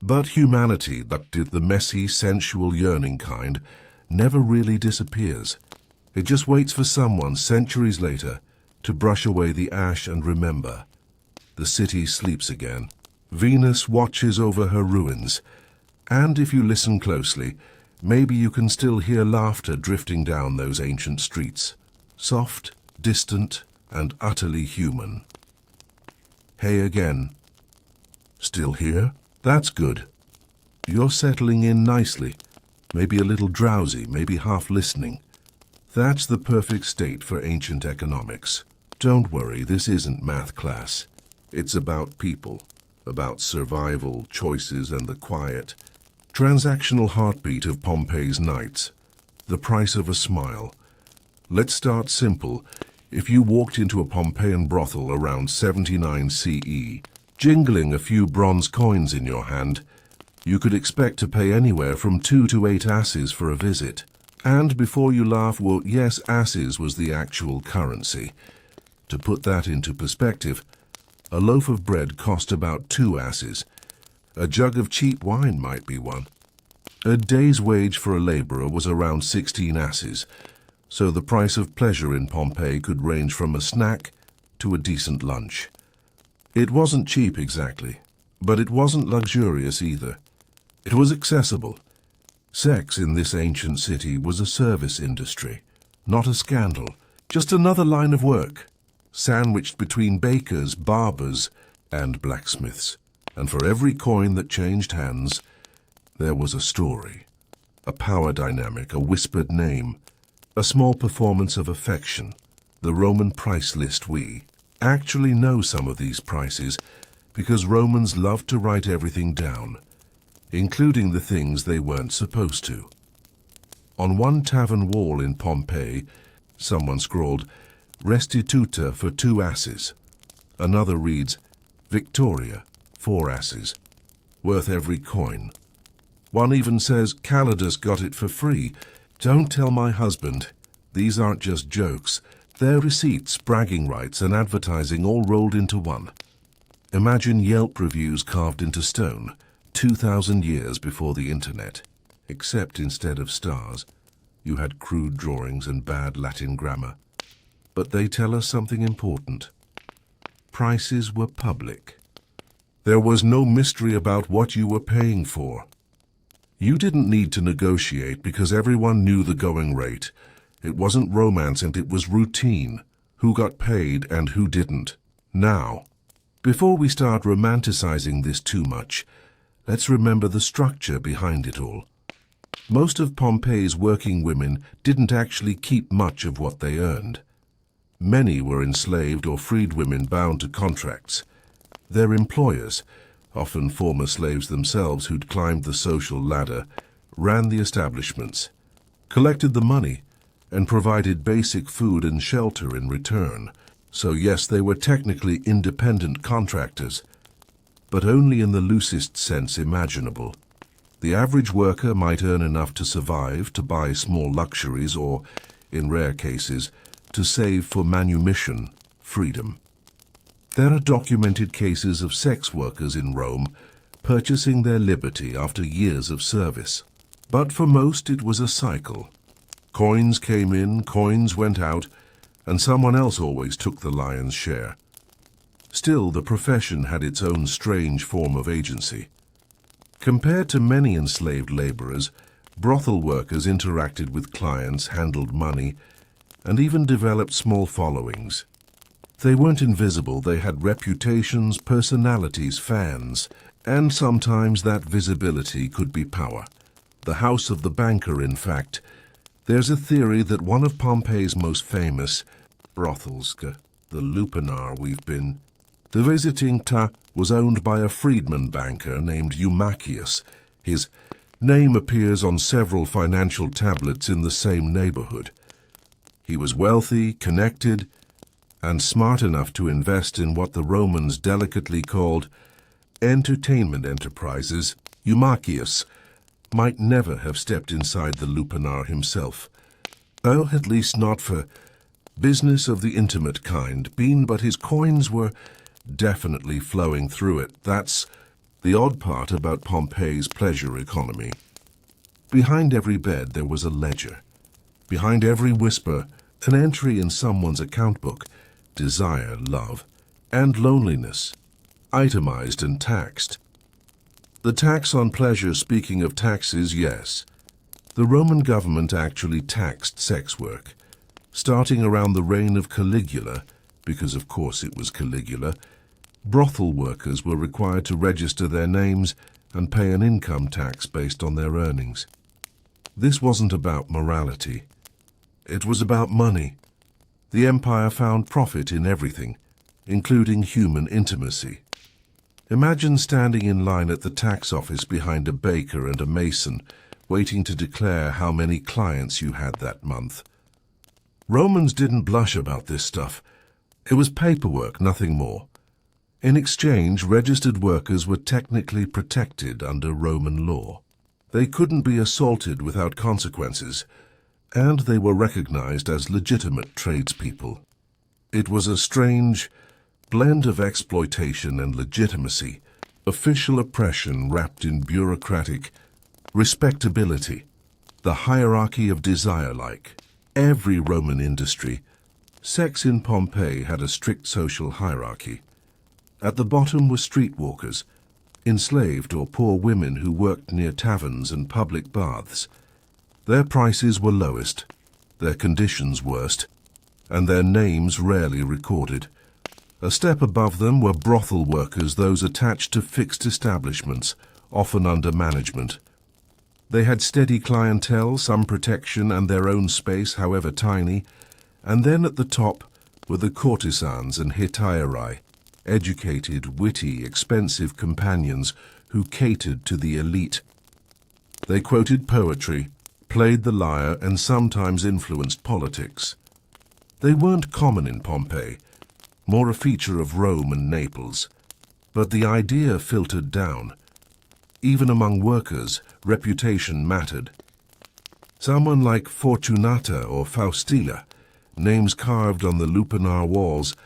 But humanity, the messy, sensual, yearning kind, never really disappears. It just waits for someone, centuries later, to brush away the ash and remember. The city sleeps again. Venus watches over her ruins, and if you listen closely, maybe you can still hear laughter drifting down those ancient streets. Soft, distant, and utterly human. Hey again. Still here? That's good. You're settling in nicely. Maybe a little drowsy, maybe half listening. That's the perfect state for ancient economics. Don't worry, this isn't math class. It's about people, about survival, choices, and the quiet, transactional heartbeat of Pompeii's nights. The price of a smile. Let's start simple. If you walked into a Pompeian brothel around 79 CE, jingling a few bronze coins in your hand, you could expect to pay anywhere from 2 to 8 asses for a visit. And before you laugh, well, yes, asses was the actual currency. To put that into perspective, a loaf of bread cost about 2 asses. A jug of cheap wine might be one. A day's wage for a laborer was around 16 asses, so the price of pleasure in Pompeii could range from a snack to a decent lunch. It wasn't cheap exactly, but it wasn't luxurious either. It was accessible. Sex in this ancient city was a service industry, not a scandal, just another line of work, sandwiched between bakers, barbers, and blacksmiths. And for every coin that changed hands, there was a story, a power dynamic, a whispered name, a small performance of affection. The Roman price list. We actually know some of these prices because Romans loved to write everything down, including the things they weren't supposed to. On one tavern wall in Pompeii, someone scrawled, "Restituta for 2 asses." Another reads, "Victoria, 4 asses, worth every coin." One even says, "Calidus got it for free. Don't tell my husband. These aren't just jokes. They're receipts, bragging rights, and advertising all rolled into one." Imagine Yelp reviews carved into stone, 2,000 years before the internet. Except instead of stars, you had crude drawings and bad Latin grammar. But they tell us something important. Prices were public. There was no mystery about what you were paying for. You didn't need to negotiate because everyone knew the going rate. It wasn't romance and it was routine. Who got paid and who didn't. Now, before we start romanticizing this too much, let's remember the structure behind it all. Most of Pompeii's working women didn't actually keep much of what they earned. Many were enslaved or freed women bound to contracts. Their employers, often former slaves themselves who'd climbed the social ladder, ran the establishments, collected the money, and provided basic food and shelter in return. So yes, they were technically independent contractors, but only in the loosest sense imaginable. The average worker might earn enough to survive, to buy small luxuries, or, in rare cases, to save for manumission, freedom. There are documented cases of sex workers in Rome purchasing their liberty after years of service. But for most it was a cycle. Coins came in, coins went out, and someone else always took the lion's share. Still, the profession had its own strange form of agency. Compared to many enslaved laborers, brothel workers interacted with clients, handled money, and even developed small followings. They weren't invisible, they had reputations, personalities, fans, and sometimes that visibility could be power. The house of the banker, in fact. There's a theory that one of Pompeii's most famous brothels, the Lupanar we've been, the visiting was owned by a freedman banker named Eumachius. His name appears on several financial tablets in the same neighborhood. He was wealthy, connected, and smart enough to invest in what the Romans delicately called entertainment enterprises. Eumachius might never have stepped inside the Lupanar himself, though at least not for business of the intimate kind, but his coins were definitely flowing through it. That's the odd part about Pompeii's pleasure economy. Behind every bed there was a ledger. Behind every whisper, an entry in someone's account book. Desire, love, and loneliness, itemized and taxed. The tax on pleasure, speaking of taxes, yes. The Roman government actually taxed sex work. Starting around the reign of Caligula, because of course it was Caligula, brothel workers were required to register their names and pay an income tax based on their earnings. This wasn't about morality. It was about money. The empire found profit in everything, including human intimacy. Imagine standing in line at the tax office behind a baker and a mason, waiting to declare how many clients you had that month. Romans didn't blush about this stuff. It was paperwork, nothing more. In exchange, registered workers were technically protected under Roman law. They couldn't be assaulted without consequences, and they were recognized as legitimate tradespeople. It was a strange blend of exploitation and legitimacy, official oppression wrapped in bureaucratic respectability, the hierarchy of desire like every Roman industry. Sex in Pompeii had a strict social hierarchy. At the bottom were streetwalkers, enslaved or poor women who worked near taverns and public baths. Their prices were lowest, their conditions worst, and their names rarely recorded. A step above them were brothel workers, those attached to fixed establishments, often under management. They had steady clientele, some protection, and their own space, however tiny. And then at the top were the courtesans and hetairai, educated, witty, expensive companions who catered to the elite. They quoted poetry, played the lyre, and sometimes influenced politics. They weren't common in Pompeii, more a feature of Rome and Naples, but the idea filtered down. Even among workers, reputation mattered. Someone like Fortunata or Faustina, names carved on the Lupanar walls,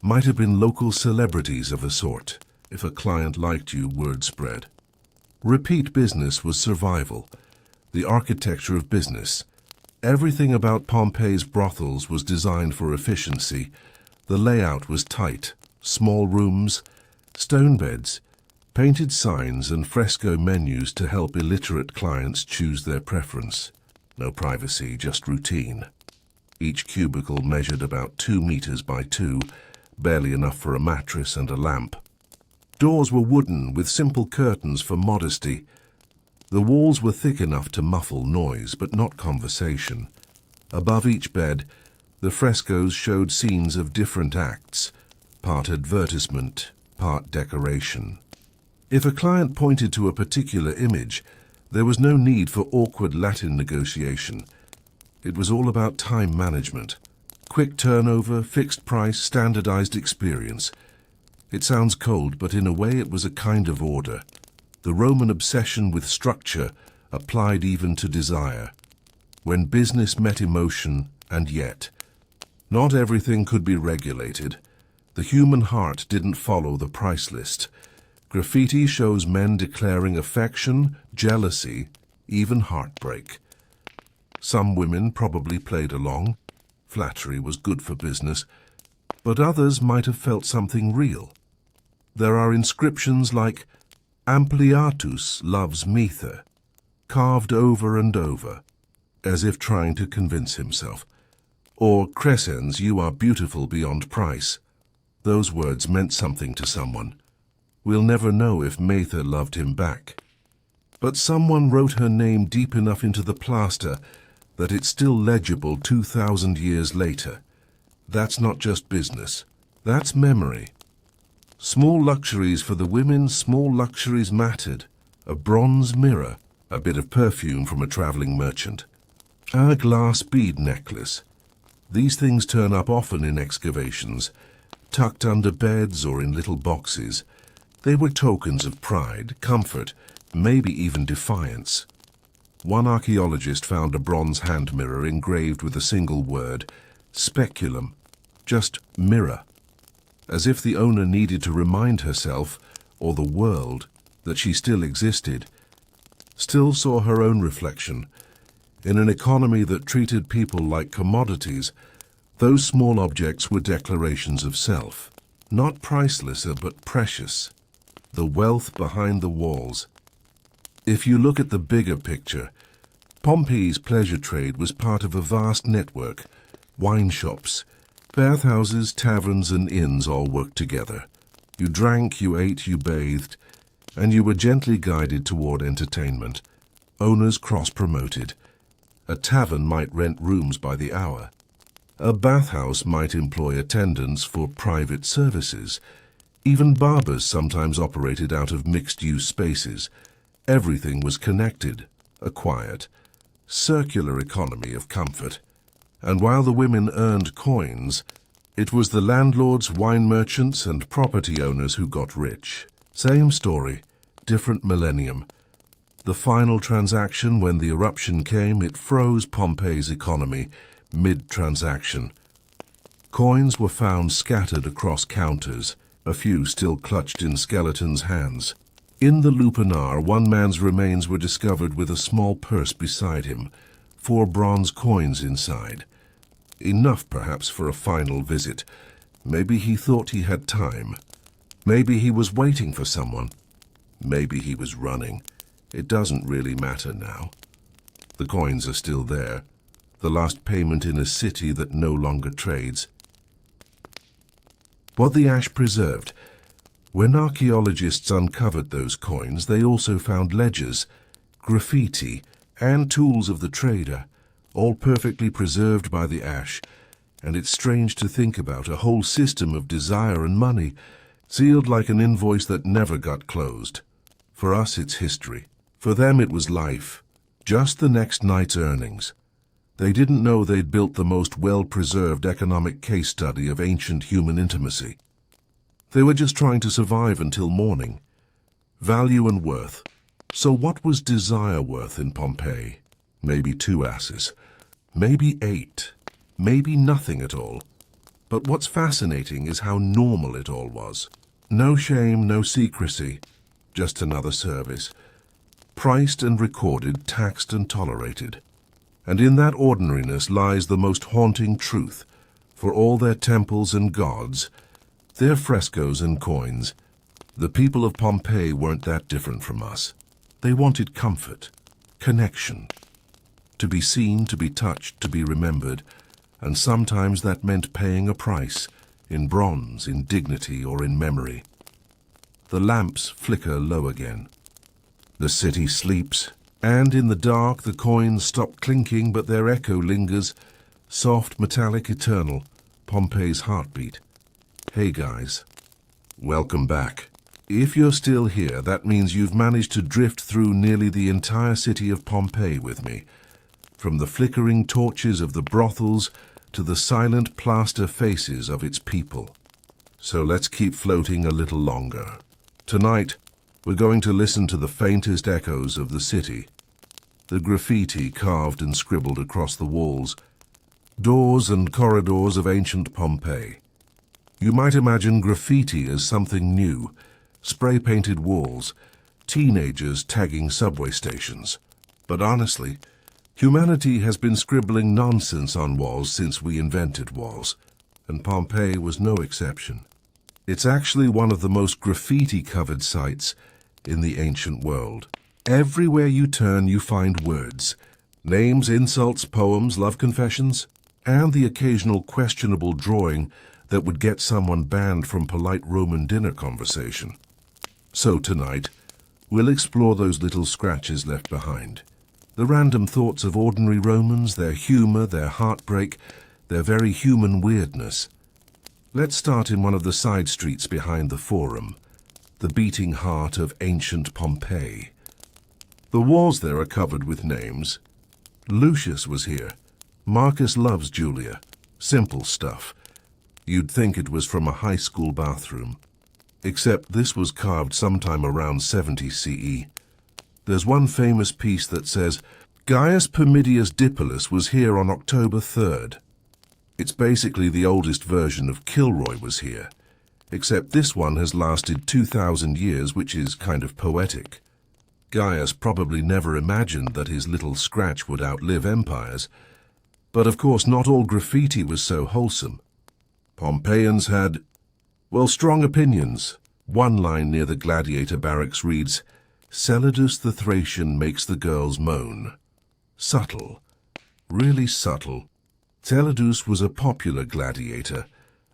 might have been local celebrities of a sort. If a client liked you, word spread. Repeat business was survival, the architecture of business. Everything about Pompeii's brothels was designed for efficiency. The layout was tight, small rooms, stone beds, painted signs and fresco menus to help illiterate clients choose their preference. No privacy, just routine. Each cubicle measured about 2 meters by 2, barely enough for a mattress and a lamp. Doors were wooden with simple curtains for modesty. The walls were thick enough to muffle noise, but not conversation. Above each bed, the frescoes showed scenes of different acts, part advertisement, part decoration. If a client pointed to a particular image, there was no need for awkward Latin negotiation. It was all about time management. Quick turnover, fixed price, standardized experience. It sounds cold, but in a way it was a kind of order. The Roman obsession with structure applied even to desire. When business met emotion, and yet, not everything could be regulated. The human heart didn't follow the price list. Graffiti shows men declaring affection, jealousy, even heartbreak. Some women probably played along. Flattery was good for business. But others might have felt something real. There are inscriptions like Ampliatus loves Mether, carved over and over, as if trying to convince himself. Or Crescens, you are beautiful beyond price. Those words meant something to someone. We'll never know if Mather loved him back. But someone wrote her name deep enough into the plaster that it's still legible 2,000 years later. That's not just business. That's memory. Small luxuries for the women, small luxuries mattered. A bronze mirror, a bit of perfume from a traveling merchant, a glass bead necklace. These things turn up often in excavations, tucked under beds or in little boxes. They were tokens of pride, comfort, maybe even defiance. One archaeologist found a bronze hand mirror engraved with a single word, speculum, just mirror, as if the owner needed to remind herself, or the world, that she still existed, still saw her own reflection. In an economy that treated people like commodities, those small objects were declarations of self, not priceless but precious, the wealth behind the walls. If you look at the bigger picture, Pompeii's pleasure trade was part of a vast network. Wine shops, bathhouses, taverns and inns all worked together. You drank, you ate, you bathed, and you were gently guided toward entertainment. Owners cross-promoted. A tavern might rent rooms by the hour. A bathhouse might employ attendants for private services. Even barbers sometimes operated out of mixed-use spaces. Everything was connected, a quiet, circular economy of comfort. And while the women earned coins, it was the landlords, wine merchants, and property owners who got rich. Same story, different millennium. The final transaction, when the eruption came, it froze Pompeii's economy, mid-transaction. Coins were found scattered across counters, a few still clutched in skeletons' hands. In the lupanar, one man's remains were discovered with a small purse beside him, 4 bronze coins inside. Enough, perhaps, for a final visit. Maybe he thought he had time. Maybe he was waiting for someone. Maybe he was running. It doesn't really matter now. The coins are still there, the last payment in a city that no longer trades. What the ash preserved. When archaeologists uncovered those coins, they also found ledgers, graffiti, and tools of the trader, all perfectly preserved by the ash. And it's strange to think about a whole system of desire and money, sealed like an invoice that never got closed. For us, it's history. For them, it was life, just the next night's earnings. They didn't know they'd built the most well-preserved economic case study of ancient human intimacy. They were just trying to survive until morning. Value and worth. So what was desire worth in Pompeii? Maybe 2 asses. Maybe 8. Maybe nothing at all. But what's fascinating is how normal it all was. No shame, no secrecy. Just another service. Priced and recorded, taxed and tolerated. And in that ordinariness lies the most haunting truth. For all their temples and gods, their frescoes and coins, the people of Pompeii weren't that different from us. They wanted comfort, connection, to be seen, to be touched, to be remembered, and sometimes that meant paying a price, in bronze, in dignity, or in memory. The lamps flicker low again. The city sleeps, and in the dark the coins stop clinking, but their echo lingers, soft, metallic, eternal, Pompeii's heartbeat. Hey guys, welcome back. If you're still here, that means you've managed to drift through nearly the entire city of Pompeii with me, from the flickering torches of the brothels to the silent plaster faces of its people. So let's keep floating a little longer. Tonight, we're going to listen to the faintest echoes of the city, the graffiti carved and scribbled across the walls, doors and corridors of ancient Pompeii. You might imagine graffiti as something new, spray-painted walls, teenagers tagging subway stations. But honestly, humanity has been scribbling nonsense on walls since we invented walls, and Pompeii was no exception. It's actually one of the most graffiti-covered sites in the ancient world. Everywhere you turn, you find words, names, insults, poems, love confessions, and the occasional questionable drawing that would get someone banned from polite Roman dinner conversation. So tonight, we'll explore those little scratches left behind. The random thoughts of ordinary Romans, their humor, their heartbreak, their very human weirdness. Let's start in one of the side streets behind the Forum, the beating heart of ancient Pompeii. The walls there are covered with names. Lucius was here. Marcus loves Julia. Simple stuff. You'd think it was from a high school bathroom. Except this was carved sometime around 70 CE. There's one famous piece that says, Gaius Pomidius Dipylus was here on October 3rd. It's basically the oldest version of Kilroy was here, except this one has lasted 2,000 years, which is kind of poetic. Gaius probably never imagined that his little scratch would outlive empires. But of course not all graffiti was so wholesome. Pompeians had, well, strong opinions. One line near the gladiator barracks reads, Celadus the Thracian makes the girls moan. Subtle. Really subtle. Celadus was a popular gladiator,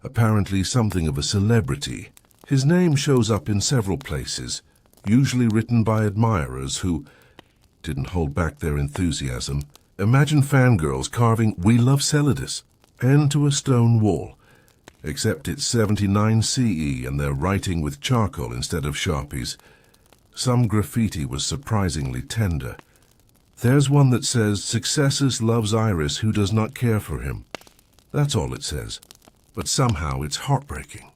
apparently something of a celebrity. His name shows up in several places, usually written by admirers who didn't hold back their enthusiasm. Imagine fangirls carving "We love Celadus" into a stone wall. Except it's 79 CE and they're writing with charcoal instead of Sharpies. Some graffiti was surprisingly tender. There's one that says, Successus loves Iris who does not care for him. That's all it says. But somehow it's heartbreaking.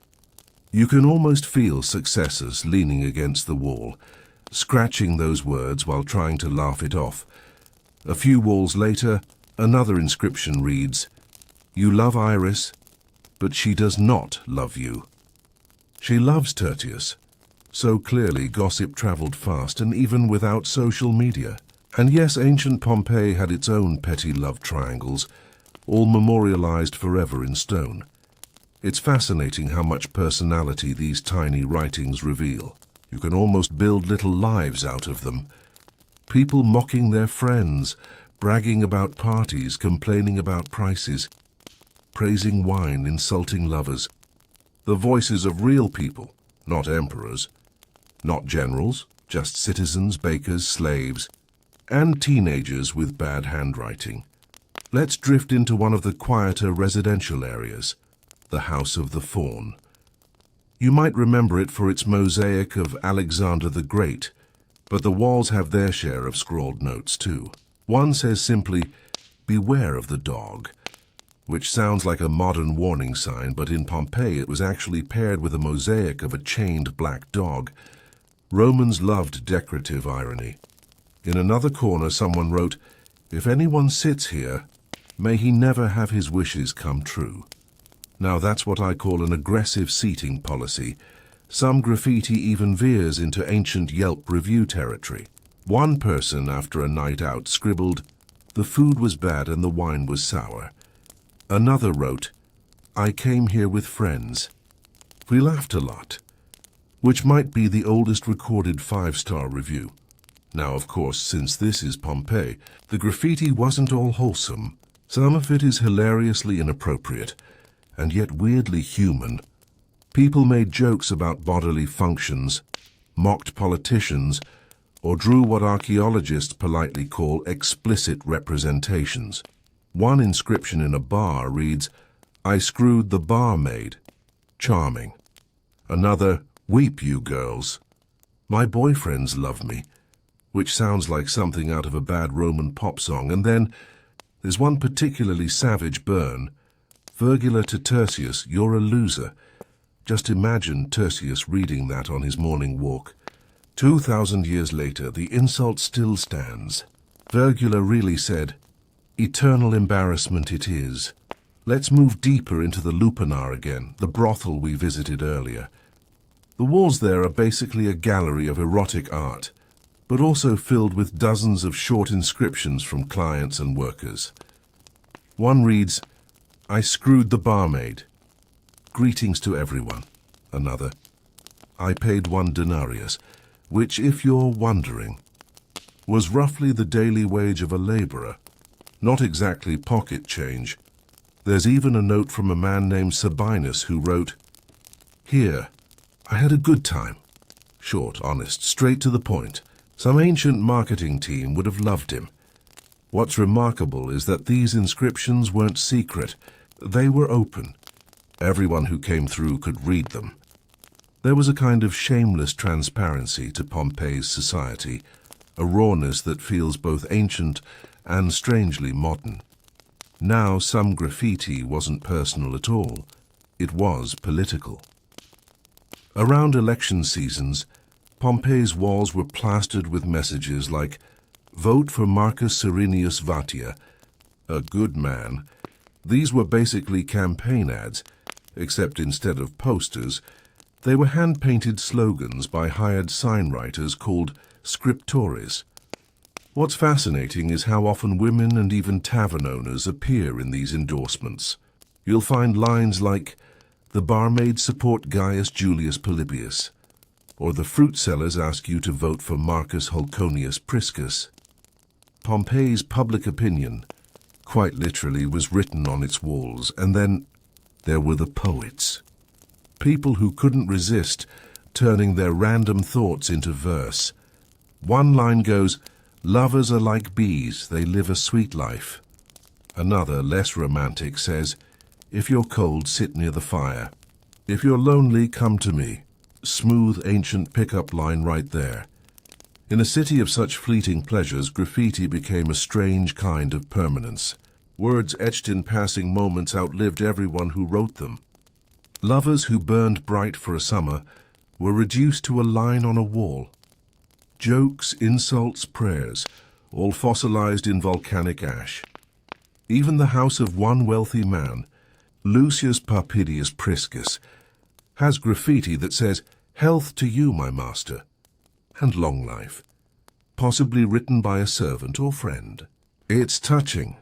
You can almost feel Successus leaning against the wall, scratching those words while trying to laugh it off. A few walls later, another inscription reads, You love Iris, but she does not love you. She loves Tertius. So clearly gossip traveled fast and even without social media. And yes, ancient Pompeii had its own petty love triangles, all memorialized forever in stone. It's fascinating how much personality these tiny writings reveal. You can almost build little lives out of them. People mocking their friends, bragging about parties, complaining about prices, praising wine, insulting lovers. The voices of real people, not emperors, not generals, just citizens, bakers, slaves, and teenagers with bad handwriting. Let's drift into one of the quieter residential areas, the House of the Faun. You might remember it for its mosaic of Alexander the Great, but the walls have their share of scrawled notes too. One says simply, Beware of the dog, which sounds like a modern warning sign, but in Pompeii it was actually paired with a mosaic of a chained black dog. Romans loved decorative irony. In another corner someone wrote, If anyone sits here, may he never have his wishes come true. Now that's what I call an aggressive seating policy. Some graffiti even veers into ancient Yelp review territory. One person, after a night out, scribbled, The food was bad and the wine was sour. Another wrote, I came here with friends. We laughed a lot, which might be the oldest recorded 5-star review. Now, of course, since this is Pompeii, the graffiti wasn't all wholesome. Some of it is hilariously inappropriate, and yet weirdly human. People made jokes about bodily functions, mocked politicians, or drew what archaeologists politely call explicit representations. One inscription in a bar reads, I screwed the barmaid. Charming. Another, Weep, you girls. My boyfriends love me, which sounds like something out of a bad Roman pop song. And then there's one particularly savage burn. Virgula to Tertius, you're a loser. Just imagine Tertius reading that on his morning walk. 2,000 years later, the insult still stands. Virgula really said, eternal embarrassment it is. Let's move deeper into the lupanar again, the brothel we visited earlier. The walls there are basically a gallery of erotic art, but also filled with dozens of short inscriptions from clients and workers. One reads, I screwed the barmaid. Greetings to everyone. Another, I paid 1 denarius, which, if you're wondering, was roughly the daily wage of a laborer. Not exactly pocket change. There's even a note from a man named Sabinus who wrote, Here, I had a good time. Short, honest, straight to the point. Some ancient marketing team would have loved him. What's remarkable is that these inscriptions weren't secret. They were open. Everyone who came through could read them. There was a kind of shameless transparency to Pompeii's society, a rawness that feels both ancient and strangely modern. Now some graffiti wasn't personal at all. It was political. Around election seasons, Pompeii's walls were plastered with messages like, Vote for Marcus Cyrenius Vatia, a good man. These were basically campaign ads, except instead of posters, they were hand-painted slogans by hired sign writers called scriptores. What's fascinating is how often women and even tavern owners appear in these endorsements. You'll find lines like, the barmaids support Gaius Julius Polybius, or the fruit sellers ask you to vote for Marcus Hulconius Priscus. Pompeii's public opinion, quite literally, was written on its walls, and then there were the poets. People who couldn't resist turning their random thoughts into verse. One line goes, lovers are like bees, they live a sweet life. Another, less romantic, says, if you're cold, sit near the fire. If you're lonely, come to me. Smooth, ancient pickup line right there. In a city of such fleeting pleasures, graffiti became a strange kind of permanence. Words etched in passing moments outlived everyone who wrote them. Lovers who burned bright for a summer were reduced to a line on a wall. Jokes, insults, prayers, all fossilized in volcanic ash. Even the house of one wealthy man, Lucius Papidius Priscus, has graffiti that says, health to you, my master, and long life, possibly written by a servant or friend. It's touching,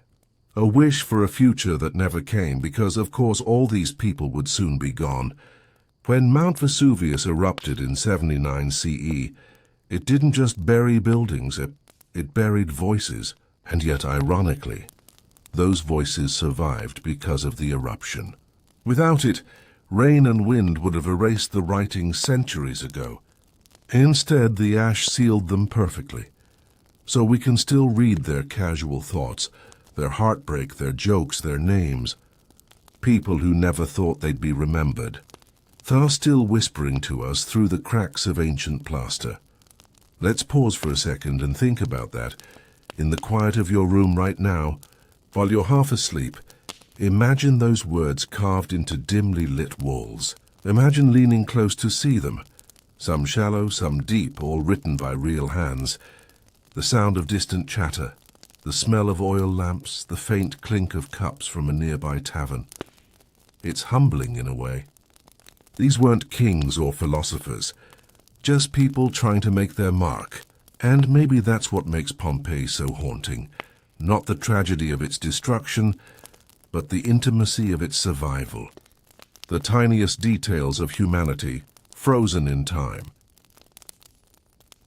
a wish for a future that never came, because of course all these people would soon be gone. When Mount Vesuvius erupted in 79 CE, it didn't just bury buildings, it buried voices, and yet ironically, those voices survived because of the eruption. Without it, rain and wind would have erased the writings centuries ago. Instead, the ash sealed them perfectly. So we can still read their casual thoughts, their heartbreak, their jokes, their names. People who never thought they'd be remembered, they're still whispering to us through the cracks of ancient plaster. Let's pause for a second and think about that. In the quiet of your room right now, while you're half asleep, imagine those words carved into dimly lit walls. Imagine leaning close to see them. Some shallow, some deep, all written by real hands. The sound of distant chatter, the smell of oil lamps, the faint clink of cups from a nearby tavern. It's humbling in a way. These weren't kings or philosophers, just people trying to make their mark. And maybe that's what makes Pompeii so haunting. Not the tragedy of its destruction, but the intimacy of its survival. The tiniest details of humanity, frozen in time.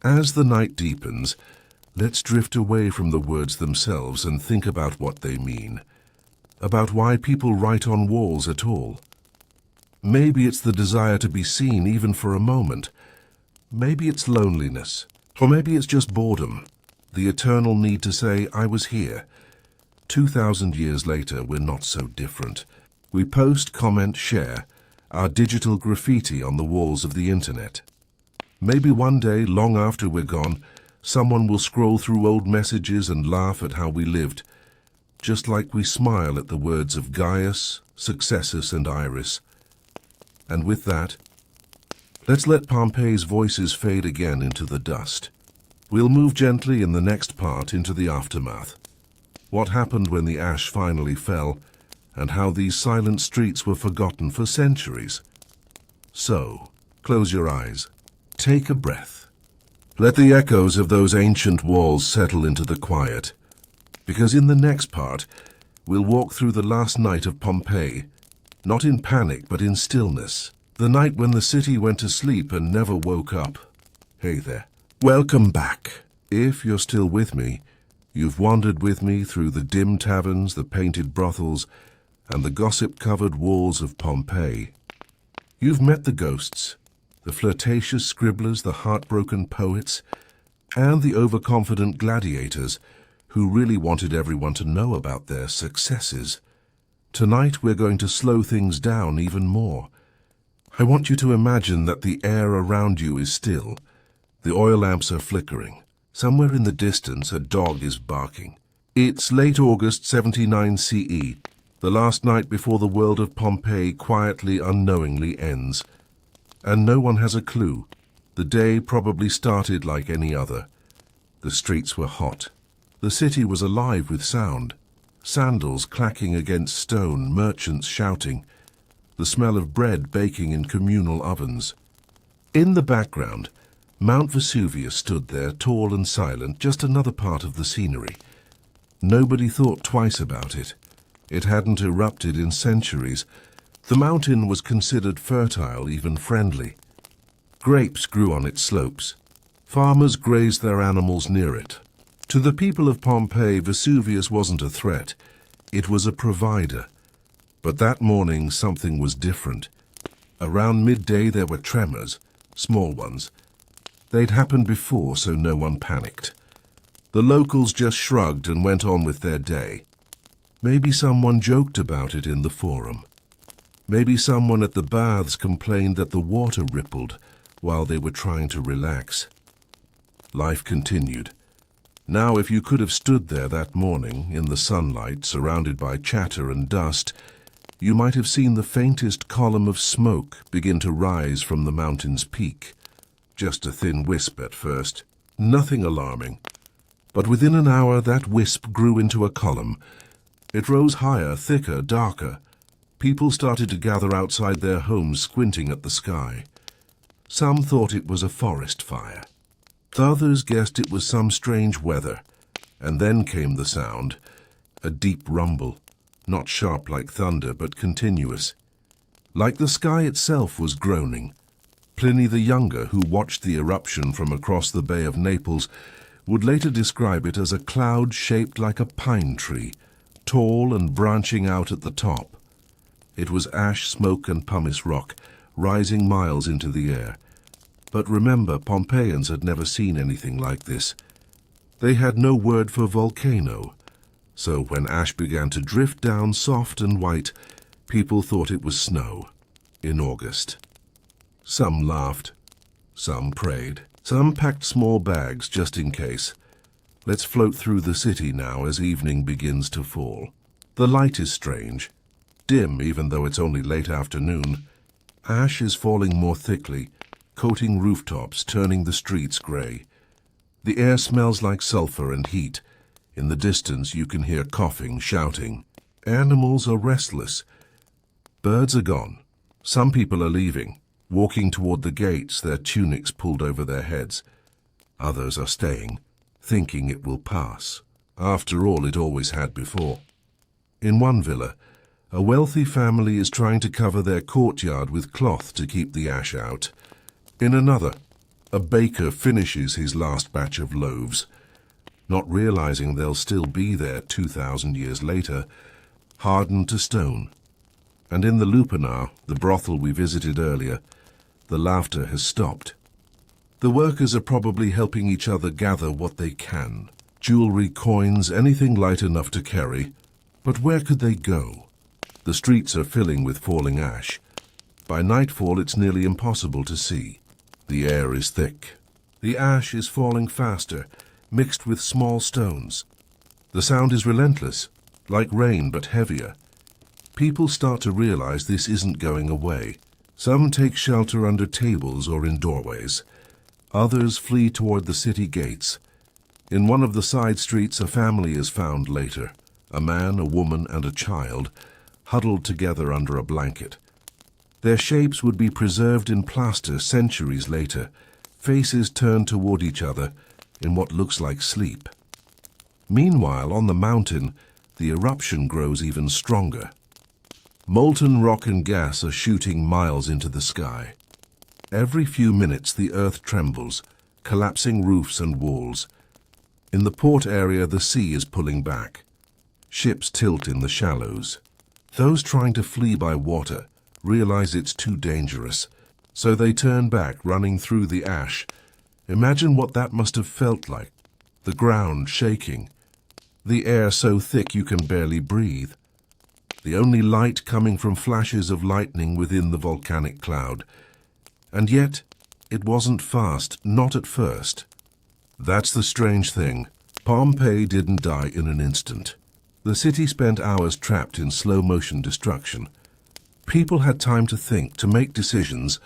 As the night deepens, let's drift away from the words themselves and think about what they mean. About why people write on walls at all. Maybe it's the desire to be seen even for a moment. Maybe it's loneliness. Or maybe it's just boredom. The eternal need to say, I was here. 2,000 years later, we're not so different. We post, comment, share, our digital graffiti on the walls of the internet. Maybe one day, long after we're gone, someone will scroll through old messages and laugh at how we lived, just like we smile at the words of Gaius, Successus, and Iris. And with that, let's let Pompeii's voices fade again into the dust. We'll move gently in the next part into the aftermath. What happened when the ash finally fell, and how these silent streets were forgotten for centuries. So, close your eyes. Take a breath. Let the echoes of those ancient walls settle into the quiet. Because in the next part, we'll walk through the last night of Pompeii, not in panic but in stillness. The night when the city went to sleep and never woke up. Hey there. Welcome back. If you're still with me, you've wandered with me through the dim taverns, the painted brothels, and the gossip-covered walls of Pompeii. You've met the ghosts, the flirtatious scribblers, the heartbroken poets, and the overconfident gladiators who really wanted everyone to know about their successes. Tonight we're going to slow things down even more. I want you to imagine that the air around you is still. The oil lamps are flickering. Somewhere in the distance a dog is barking. It's late August 79 CE, the last night before the world of Pompeii quietly, unknowingly ends. And no one has a clue. The day probably started like any other. The streets were hot. The city was alive with sound. Sandals clacking against stone, merchants shouting. The smell of bread baking in communal ovens. In the background, Mount Vesuvius stood there, tall and silent, just another part of the scenery. Nobody thought twice about it. It hadn't erupted in centuries. The mountain was considered fertile, even friendly. Grapes grew on its slopes. Farmers grazed their animals near it. To the people of Pompeii, Vesuvius wasn't a threat. It was a provider. But that morning, something was different. Around midday, there were tremors, small ones. They'd happened before, so no one panicked. The locals just shrugged and went on with their day. Maybe someone joked about it in the forum. Maybe someone at the baths complained that the water rippled while they were trying to relax. Life continued. Now, if you could have stood there that morning, in the sunlight, surrounded by chatter and dust, you might have seen the faintest column of smoke begin to rise from the mountain's peak. Just a thin wisp at first, nothing alarming. But within an hour, that wisp grew into a column. It rose higher, thicker, darker. People started to gather outside their homes, squinting at the sky. Some thought it was a forest fire. Others guessed it was some strange weather. And then came the sound, a deep rumble, not sharp like thunder, but continuous. Like the sky itself was groaning. Pliny the Younger, who watched the eruption from across the Bay of Naples, would later describe it as a cloud shaped like a pine tree, tall and branching out at the top. It was ash, smoke, and pumice rock, rising miles into the air. But remember, Pompeians had never seen anything like this. They had no word for volcano, so when ash began to drift down soft and white, people thought it was snow in August. Some laughed, some prayed, some packed small bags just in case. Let's float through the city now as evening begins to fall. The light is strange, dim even though it's only late afternoon. Ash is falling more thickly, coating rooftops, turning the streets gray. The air smells like sulfur and heat. In the distance you can hear coughing, shouting. Animals are restless. Birds are gone. Some people are leaving, walking toward the gates, their tunics pulled over their heads. Others are staying, thinking it will pass. After all, it always had before. In one villa, a wealthy family is trying to cover their courtyard with cloth to keep the ash out. In another, a baker finishes his last batch of loaves, not realizing they'll still be there 2,000 years later, hardened to stone. And in the Lupanar, the brothel we visited earlier, the laughter has stopped. The workers are probably helping each other gather what they can. Jewelry, coins, anything light enough to carry. But where could they go? The streets are filling with falling ash. By nightfall, it's nearly impossible to see. The air is thick. The ash is falling faster, mixed with small stones. The sound is relentless, like rain but heavier. People start to realize this isn't going away. Some take shelter under tables or in doorways. Others flee toward the city gates. In one of the side streets, a family is found later. A man, a woman, and a child, huddled together under a blanket. Their shapes would be preserved in plaster centuries later, faces turned toward each other in what looks like sleep. Meanwhile, on the mountain, the eruption grows even stronger. Molten rock and gas are shooting miles into the sky. Every few minutes, the earth trembles, collapsing roofs and walls. In the port area, the sea is pulling back. Ships tilt in the shallows. Those trying to flee by water realize it's too dangerous, so they turn back, running through the ash. Imagine what that must have felt like. The ground shaking. The air so thick you can barely breathe. The only light coming from flashes of lightning within the volcanic cloud. And yet, it wasn't fast, not at first. That's the strange thing. Pompeii didn't die in an instant. The city spent hours trapped in slow-motion destruction. People had time to think, to make decisions,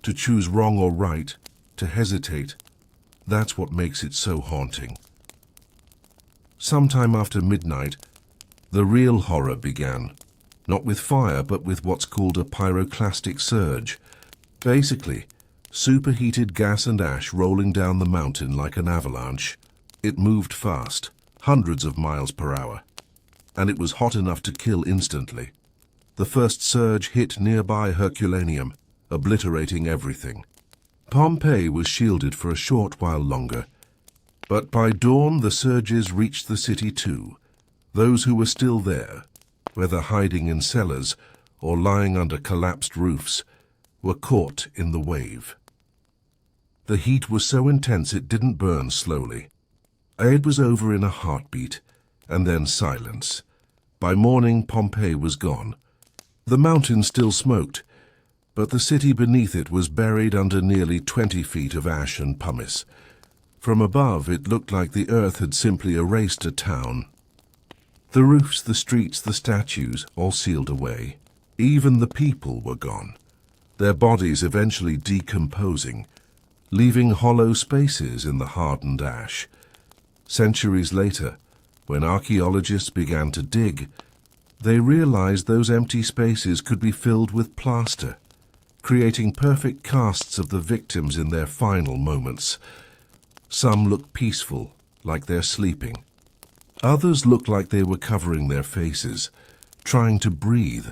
to choose wrong or right, to hesitate. That's what makes it so haunting. Sometime after midnight, the real horror began. Not with fire, but with what's called a pyroclastic surge. Basically, superheated gas and ash rolling down the mountain like an avalanche. It moved fast, hundreds of miles per hour. And it was hot enough to kill instantly. The first surge hit nearby Herculaneum, obliterating everything. Pompeii was shielded for a short while longer. But by dawn, the surges reached the city too. Those who were still there, whether hiding in cellars or lying under collapsed roofs, were caught in the wave. The heat was so intense it didn't burn slowly. It was over in a heartbeat, and then silence. By morning, Pompeii was gone. The mountain still smoked, but the city beneath it was buried under nearly 20 feet of ash and pumice. From above, it looked like the earth had simply erased a town. The roofs, the streets, the statues, all sealed away. Even the people were gone, their bodies eventually decomposing, leaving hollow spaces in the hardened ash. Centuries later, when archaeologists began to dig, they realized those empty spaces could be filled with plaster, creating perfect casts of the victims in their final moments. Some looked peaceful, like they're sleeping. Others looked like they were covering their faces, trying to breathe.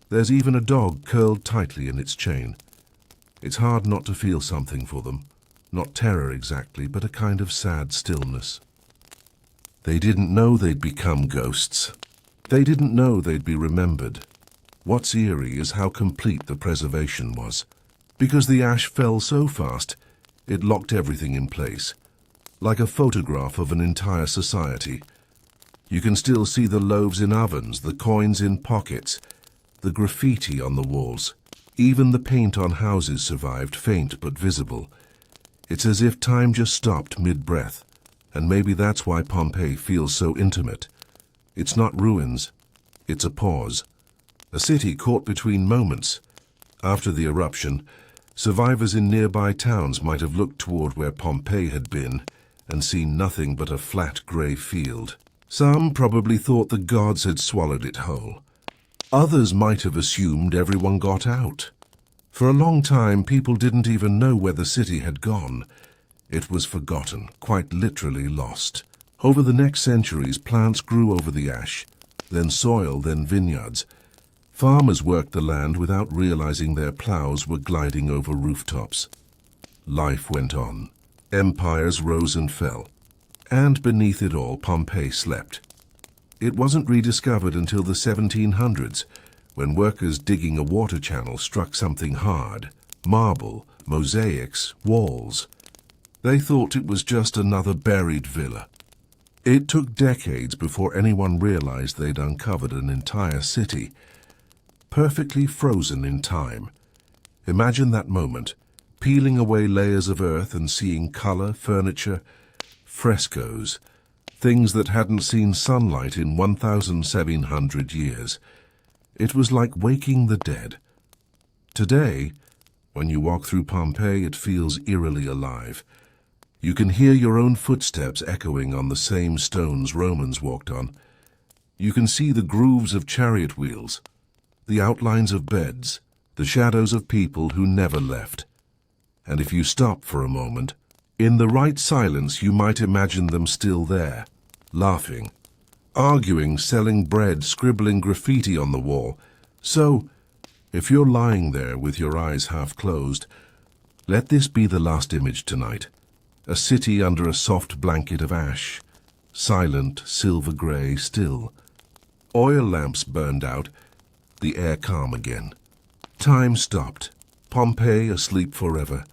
There's even a dog curled tightly in its chain. It's hard not to feel something for them. Not terror exactly, but a kind of sad stillness. They didn't know they'd become ghosts. They didn't know they'd be remembered. What's eerie is how complete the preservation was. Because the ash fell so fast, it locked everything in place, like a photograph of an entire society. You can still see the loaves in ovens, the coins in pockets, the graffiti on the walls. Even the paint on houses survived, faint but visible. It's as if time just stopped mid-breath, and maybe that's why Pompeii feels so intimate. It's not ruins, it's a pause. A city caught between moments. After the eruption, survivors in nearby towns might have looked toward where Pompeii had been and seen nothing but a flat grey field. Some probably thought the gods had swallowed it whole. Others might have assumed everyone got out. For a long time, people didn't even know where the city had gone. It was forgotten, quite literally lost. Over the next centuries, plants grew over the ash, then soil, then vineyards. Farmers worked the land without realizing their plows were gliding over rooftops. Life went on. Empires rose and fell. And beneath it all, Pompeii slept. It wasn't rediscovered until the 1700s, when workers digging a water channel struck something hard. Marble, mosaics, walls. They thought it was just another buried villa. It took decades before anyone realized they'd uncovered an entire city. perfectly frozen in time. Imagine that moment, peeling away layers of earth and seeing color, furniture, frescoes, things that hadn't seen sunlight in 1,700 years. It was like waking the dead. Today, when you walk through Pompeii, it feels eerily alive. You can hear your own footsteps echoing on the same stones Romans walked on. You can see the grooves of chariot wheels, the outlines of beds, the shadows of people who never left. And if you stop for a moment, in the right silence you might imagine them still there, laughing, arguing, selling bread, scribbling graffiti on the wall. So, if you're lying there with your eyes half closed, let this be the last image tonight. A city under a soft blanket of ash, silent, silver-grey, still. Oil lamps burned out, the air calm again. Time stopped, Pompeii asleep forever.